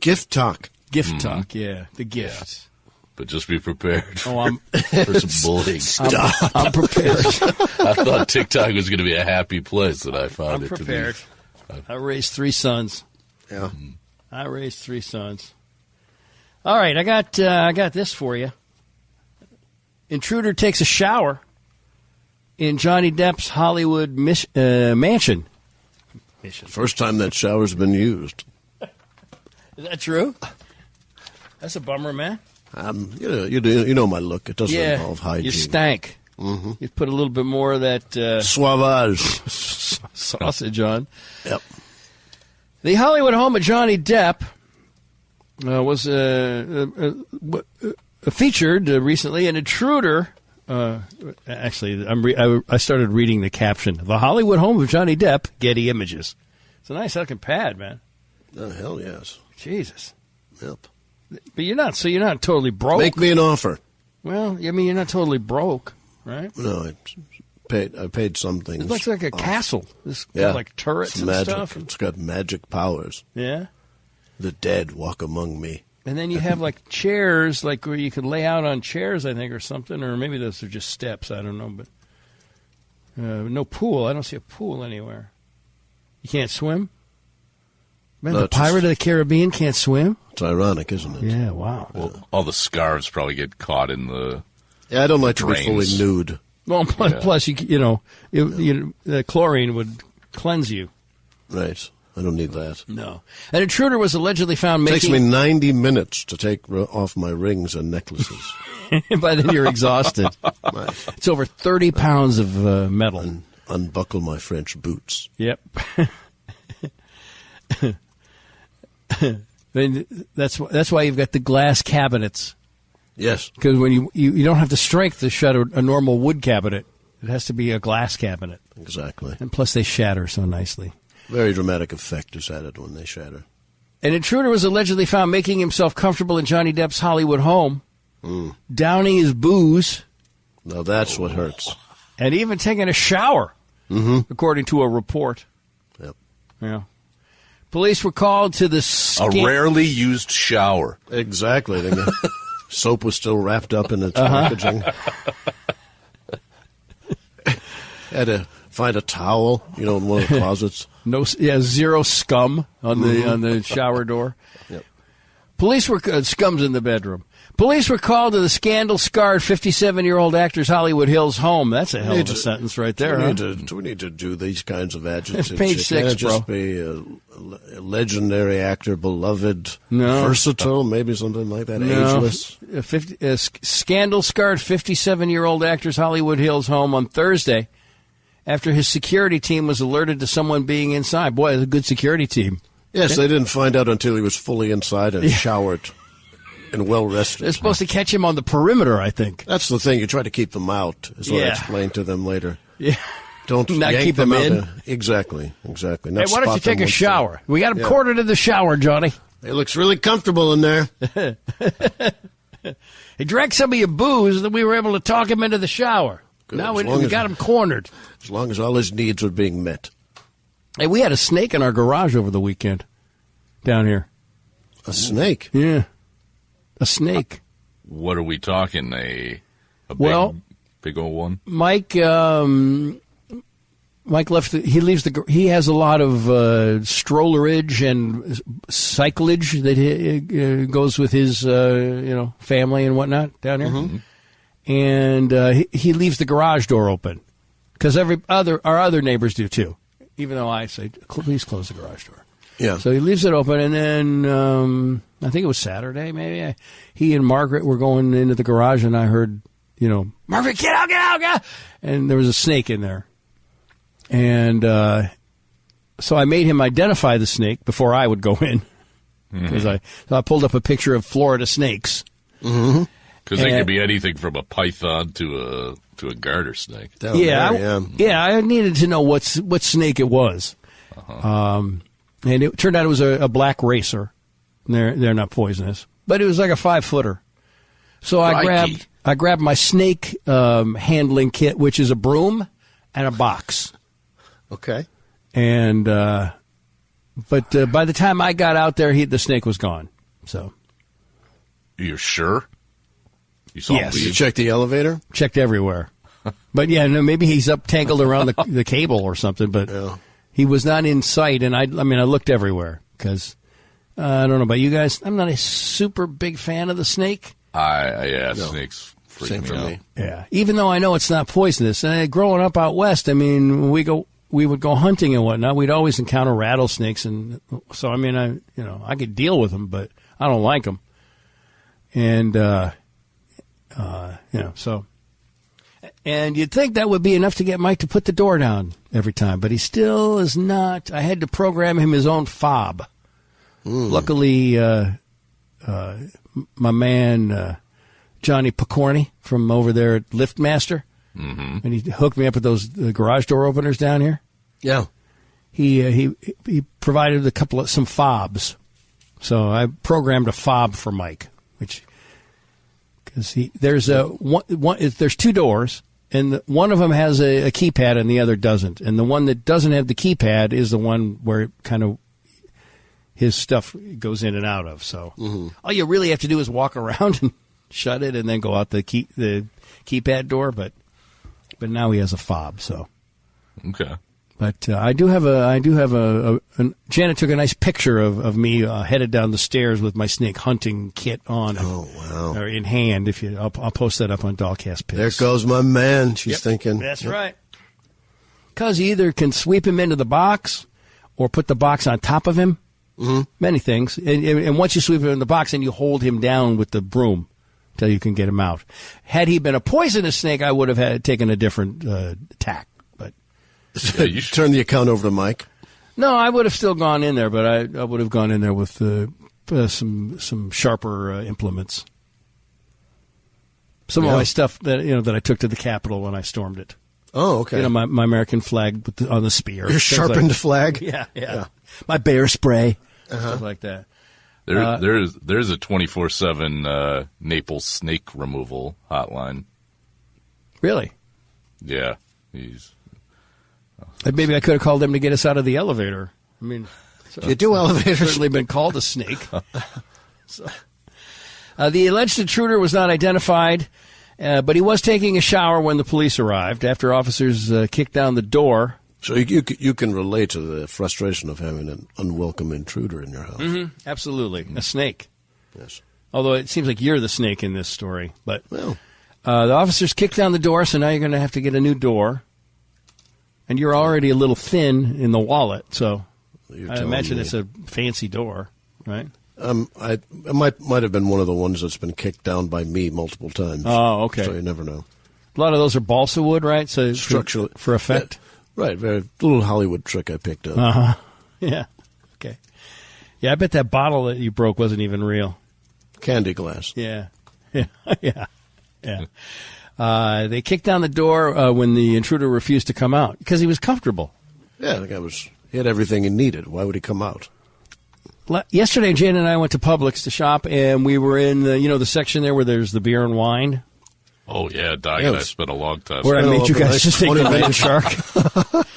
gift talk. Gift talk. Yeah. The gifts. But just be prepared for I'm some bullying. I'm prepared. I thought TikTok was going to be a happy place, and I found it prepared. to be. I raised 3 sons. Yeah. I raised 3 sons. All right, I got this for you. Intruder takes a shower in Johnny Depp's Hollywood mansion. First time that shower's been used. Is that true? That's a bummer, man. You know my look. It doesn't involve hygiene. You stank. Mm-hmm. You put a little bit more of that Sauvage sausage on. Yep. The Hollywood home of Johnny Depp was featured recently. An intruder. Actually, I started reading the caption. The Hollywood home of Johnny Depp. Getty Images. It's a nice looking pad, man. Oh, hell yes. Jesus. Yep. But you're not totally broke. Make me an offer. Well, I mean, you're not totally broke, right? No, I paid some things. It looks like a castle. It's got like turrets and magic stuff. It's got magic powers. Yeah. The dead walk among me. And then you have like chairs, like where you could lay out on chairs, I think, or something. Or maybe those are just steps. I don't know. But no pool. I don't see a pool anywhere. You can't swim? Man, the Pirate of the Caribbean can't swim? It's ironic, isn't it? Yeah, wow. Well, all the scarves probably get caught in the I don't like drains. to be fully nude. Well, plus the chlorine would cleanse you. Right. I don't need that. No. An intruder was allegedly found It making... takes me 90 minutes to take off my rings and necklaces. By then you're exhausted. Right. It's over 30 pounds of metal. And unbuckle my French boots. Yep. That's why you've got the glass cabinets. Yes. Because when you don't have the strength to shut a normal wood cabinet. It has to be a glass cabinet. Exactly. And plus they shatter so nicely. Very dramatic effect is added when they shatter. An intruder was allegedly found making himself comfortable in Johnny Depp's Hollywood home, downing his booze. Now that's what hurts. And even taking a shower, according to a report. Yep. Yeah. Police were called to the... A rarely used shower. Exactly. Soap was still wrapped up in its packaging. Had to find a towel, in one of the closets. Zero scum on the shower door. Yep. Police were scum's in the bedroom. Police were called to the scandal-scarred 57-year-old actor's Hollywood Hills home. That's a hell of a sentence right there. Do we need to do these kinds of adjectives? It's page 6, bro. Just be a legendary actor, beloved, versatile, maybe something like that, ageless. Scandal-scarred 57-year-old actor's Hollywood Hills home on Thursday after his security team was alerted to someone being inside. Boy, it's a good security team. Yes, they didn't find out until he was fully inside and showered and well rested. They're supposed to catch him on the perimeter, I think. That's the thing. You try to keep them out, is what I explained to them later. Yeah. Don't not yank keep them in. Exactly. Not hey, why don't you take a shower? We got him Yeah. quartered in the shower, Johnny. It looks really comfortable in there. He drank some of your booze, and then we were able to talk him into the shower. Good. Now As we long as- got him cornered. As long as all his needs were being met. Hey, we had a snake in our garage over the weekend down here. A snake? Yeah. A snake. What are we talking? A big old one? Mike left. He has a lot of strollerage and cyclage that goes with his family and whatnot down here. Mm-hmm. And he leaves the garage door open because our other neighbors do too. Even though I say please close the garage door. Yeah. So he leaves it open, and then I think it was Saturday, maybe. He and Margaret were going into the garage, and I heard, Margaret, get out, get out, get out! And there was a snake in there. And so I made him identify the snake before I would go in. Because I pulled up a picture of Florida snakes. Mm-hmm. Because they could be anything from a python to a garter snake. I needed to know what snake it was. And it turned out it was a black racer. They're not poisonous, but it was like a 5-footer. So I grabbed my snake handling kit, which is a broom and a box. Okay. And but by the time I got out there, the snake was gone. So you're sure? You saw yes. him leave? You checked the elevator? Checked everywhere. But yeah, no, maybe he's tangled around the cable or something. But he was not in sight, and I looked everywhere because I don't know about you guys. I'm not a super big fan of the snake. Snakes freak Same me for out. me. Yeah, even though I know it's not poisonous. And growing up out west, we would go hunting and whatnot. We'd always encounter rattlesnakes, and so I could deal with them, but I don't like them. And so. And you'd think that would be enough to get Mike to put the door down every time, but he still is not. I had to program him his own fob. Luckily, my man Johnny Picorni from over there at Liftmaster, and he hooked me up with those garage door openers down here. Yeah. He provided some fobs, so I programmed a fob for Mike, which. Because there's there's two doors, and one of them has a keypad and the other doesn't. And the one that doesn't have the keypad is the one where kind of his stuff goes in and out of. So all you really have to do is walk around and shut it, and then go out the keypad door. But now he has a fob. So okay. But I do have Janet took a nice picture of me headed down the stairs with my snake hunting kit on. Oh, wow. Or in hand. I'll post that up on Dahlcast Pics. There goes my man, she's thinking. That's right. Because you either can sweep him into the box or put the box on top of him. Mm-hmm. Many things. And once you sweep him in the box, then you hold him down with the broom until you can get him out. Had he been a poisonous snake, I would have taken a different tack. Yeah, you should turn the account over to Mike. No, I would have still gone in there, but I would have gone in there with some sharper implements. Some of my stuff that I took to the Capitol when I stormed it. Oh, okay. My American flag on the spear. Your sharpened flag? Yeah. My bear spray, stuff like that. There's a 24/7 Naples snake removal hotline. Really? Yeah. Maybe I could have called them to get us out of the elevator. You do elevators? Certainly been called a snake. The alleged intruder was not identified, but he was taking a shower when the police arrived. After officers kicked down the door. So you can relate to the frustration of having an unwelcome intruder in your house. Mm-hmm. Absolutely. A snake. Yes. Although it seems like you're the snake in this story. But the officers kicked down the door, so now you're going to have to get a new door. And you're already a little thin in the wallet, so I imagine it's a fancy door, right? It might have been one of the ones that's been kicked down by me multiple times. Oh, okay. So you never know. A lot of those are balsa wood, right? So structurally for effect. Right, very little Hollywood trick I picked up. Uh-huh. Yeah. Okay. Yeah, I bet that bottle that you broke wasn't even real. Candy glass. Yeah. Yeah. They kicked down the door when the intruder refused to come out because he was comfortable. Yeah, the guy he had everything he needed. Why would he come out? Yesterday, Jan and I went to Publix to shop, and we were in the section there where there's the beer and wine. Oh, yeah, Doc and I spent a long time. Where I made you guys just take the Land Shark.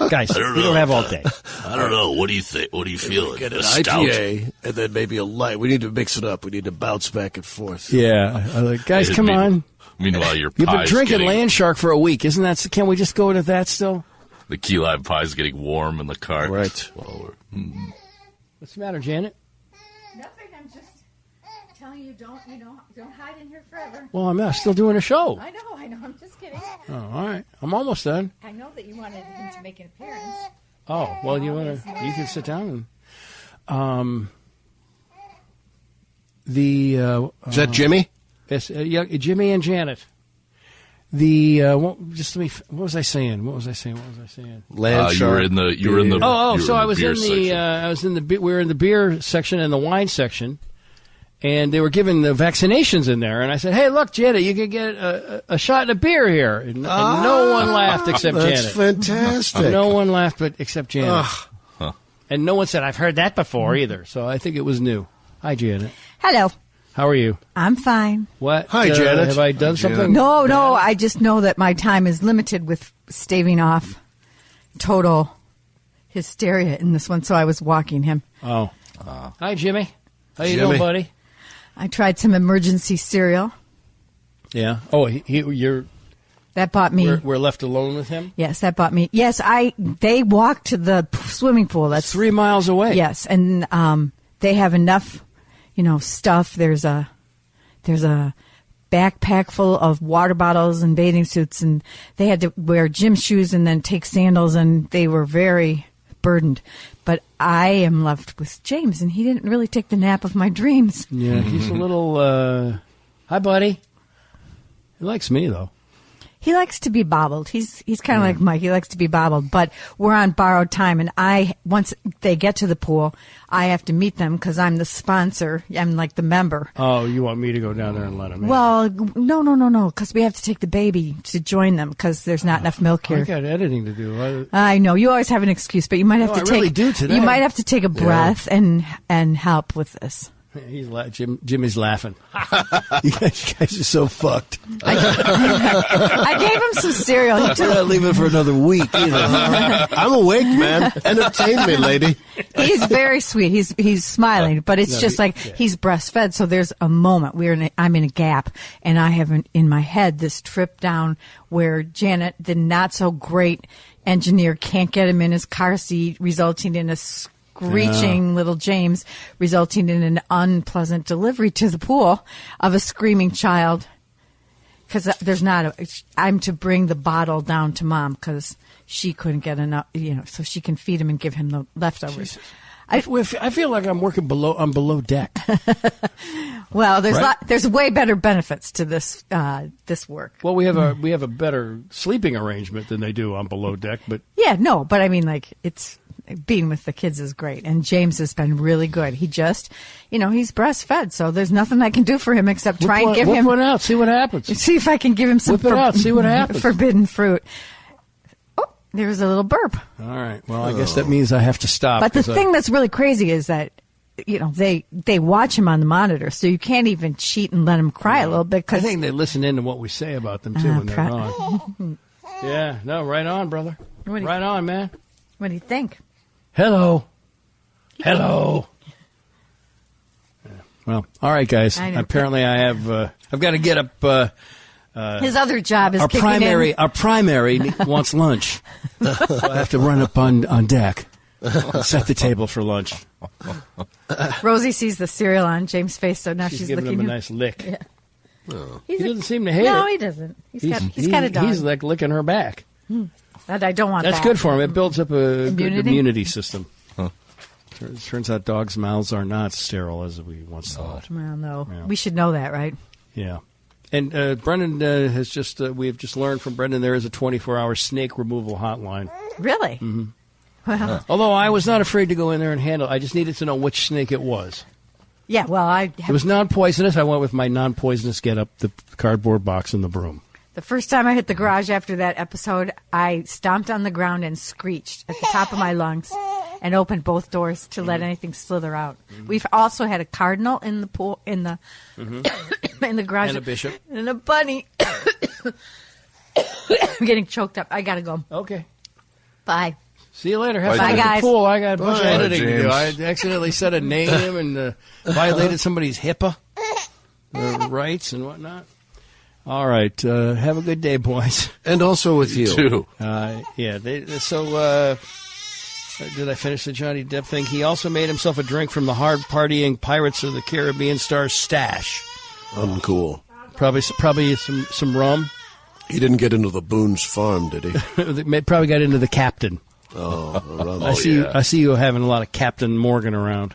Guys, we don't have all day. I don't know. What do you think? What do you feel? Get an IPA and then maybe a light. We need to mix it up. We need to bounce back and forth. Yeah. Guys, come on. Meanwhile, You've been drinking Land Shark for a week. Isn't that? Can we just go to that still? The key lime pie's getting warm in the car. Right. What's the matter, Janet? Nothing. I'm just telling you, don't hide in here forever. Well, I'm still doing a show. I know. I'm just kidding. Oh, all right. I'm almost done. I know that you wanted him to make an appearance. Oh, well, you can sit down. Is that Jimmy? Yes, Jimmy and Janet. What was I saying? Land Shark. You were in the. So I was in the. We were in the beer section and the wine section, and they were giving the vaccinations in there. And I said, "Hey, look, Janet, you can get a shot of beer here." And no one laughed except Janet. That's fantastic. No one laughed except Janet. And no one said, "I've heard that before" either. So I think it was new. Hi, Janet. Hello. How are you? I'm fine. What? Hi, Janet. Have I done something? No. I just know that my time is limited with staving off total hysteria in this one, so I was walking him. Oh. Hi, Jimmy. How you doing, buddy? I tried some emergency cereal. Yeah. Oh, you're... That bought me... We're left alone with him? Yes, that bought me... Yes, they walked to the swimming pool. That's 3 miles away. Yes, and they have enough... stuff. There's a backpack full of water bottles and bathing suits, and they had to wear gym shoes and then take sandals, and they were very burdened. But I am left with James, and he didn't really take the nap of my dreams. Yeah, he's a little... Hi, buddy. He likes me, though. He likes to be bobbled. He's kind of like Mike. He likes to be bobbled. But we're on borrowed time, and once they get to the pool, I have to meet them because I'm the sponsor. I'm like the member. Oh, you want me to go down there and let him in? Well, no, because we have to take the baby to join them because there's not enough milk here. I got editing to do. I know you always have an excuse, but you might have to take. Really do today. You might have to take a breath and help with this. Jimmy's laughing. You guys are so fucked. I gave him some cereal. You're not leaving for another week either. I'm awake, man. Entertain me, lady. He's very sweet. He's smiling, but it's he's breastfed. So there's a moment I'm in a gap, and I have in my head this trip down where Janet, the not so great engineer, can't get him in his car seat, resulting in a screeching little James, resulting in an unpleasant delivery to the pool of a screaming child. Because I'm to bring the bottle down to Mom because she couldn't get enough, so she can feed him and give him the leftovers. I feel like I'm working below deck. Well, there's way better benefits to this work. Well, we have a better sleeping arrangement than they do on below deck, but but I mean, it's. Being with the kids is great, and James has been really good. He just, he's breastfed, so there's nothing I can do for him except try and give him one out. See what happens. See if I can give him some. Whip it out. See what happens. Forbidden fruit. Oh, there's a little burp. All right. Well, I guess that means I have to stop. But the thing that's really crazy is that they watch him on the monitor, so you can't even cheat and let him cry a little bit. Cause I think they listen in to what we say about them too when they're on. Yeah. No. Right on, brother. Right on, man. What do you think? Hello. Well, all right, guys. Apparently, I've got to get up. His other job is our primary wants lunch, so I have to run up on deck, set the table for lunch. Rosie sees the cereal on James' face, so now she's giving licking him a nice lick. Yeah. Oh. He doesn't seem to hate it. No, he doesn't. He's got a dog. He's like licking her back. I don't want that. That's good for him. It builds up a good immunity system. Huh. Turns out dogs' mouths are not sterile as we once thought. Well, no. Yeah. We should know that, right? Yeah. And Brendan has just, we've just learned from Brendan there is a 24-hour snake removal hotline. Really? Mm-hmm. Well, Although I was not afraid to go in there and handle it. I just needed to know which snake it was. yeah, well, It was non-poisonous. I went with my non-poisonous get up the cardboard box and the broom. the first time I hit the garage after that episode, I stomped on the ground and screeched at the top of my lungs and opened both doors to let anything slither out. We've also had a cardinal in the pool, in the in the garage. And a bishop. And a bunny. I'm getting choked up. I got to go. Okay. Bye. See you later. Have Bye, fun at guys. the pool. I got a bunch of Bye, editing to do. James. I accidentally said a name and violated somebody's HIPAA rights and whatnot. All right. Have a good day, boys. And also with you. Too. Yeah. Did I finish the Johnny Depp thing? He also made himself a drink from the hard-partying Pirates of the Caribbean star stash. Uncool. Probably some rum. He didn't get into the Boone's farm, did he? Probably got into the captain. Oh, around I see you having a lot of Captain Morgan around.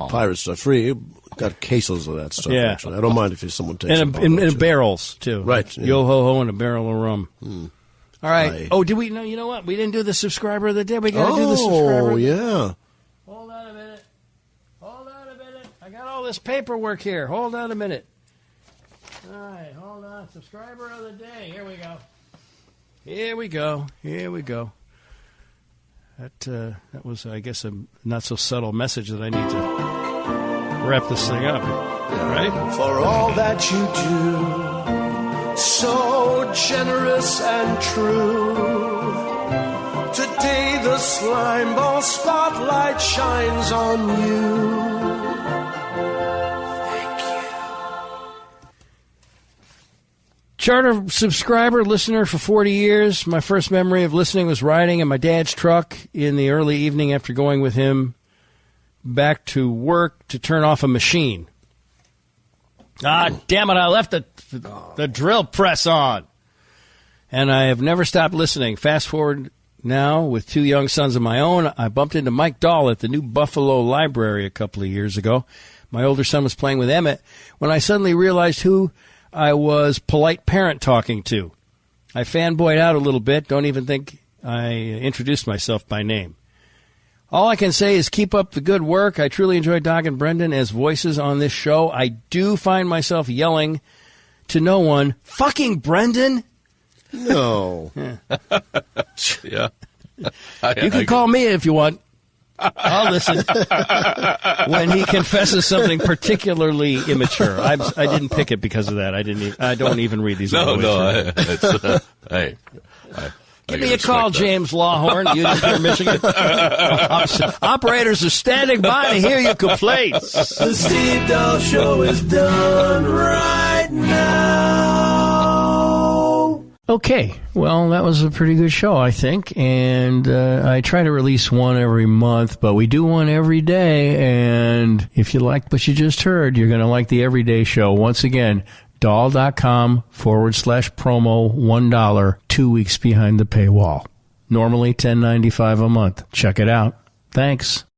Pirates are free. Got cases of that stuff, Yeah. actually. I don't mind if someone takes And them. in barrels, too. Right, Like yeah. Yo-ho-ho and a barrel of rum. All right. Aye. Oh, did we? No, you know what? We didn't do the subscriber of the day. We got to do the subscriber. Oh, yeah. Hold on a minute. I got all this paperwork here. Hold on a minute. All right, hold on. Subscriber of the day. Here we go. That was, I guess, a not so subtle message that I need to wrap this thing up. Right? For all that you do, so generous and true. Today the slime ball spotlight shines on you. Charter subscriber, listener for 40 years. My first memory of listening was riding in my dad's truck in the early evening after going with him back to work to turn off a machine. Damn it, I left the drill press on. And I have never stopped listening. Fast forward now, with two young sons of my own, I bumped into Mike Dahl at the New Buffalo Library a couple of years ago. My older son was playing with Emmett when I suddenly realized who I was polite parent talking to. I fanboyed out a little bit. Don't even think I introduced myself by name. All I can say is keep up the good work. I truly enjoy Doc and Brendan as voices on this show. I do find myself yelling to no one, "Fucking Brendan!" No. Yeah. You can call me if you want. I'll listen when he confesses something particularly immature. I didn't pick it because of that. I don't even read these. Hey, give me a call, James Lawhorn, Unity, Michigan. Operators are standing by to hear your complaints. The Steve Dahl Show is done right now. Okay, well, that was a pretty good show, I think, and I try to release one every month, but we do one every day, and if you like what you just heard, you're going to like the Everyday Show. Once again, Dahl.com/promo, $1, 2 weeks behind the paywall. Normally $10.95 a month. Check it out. Thanks.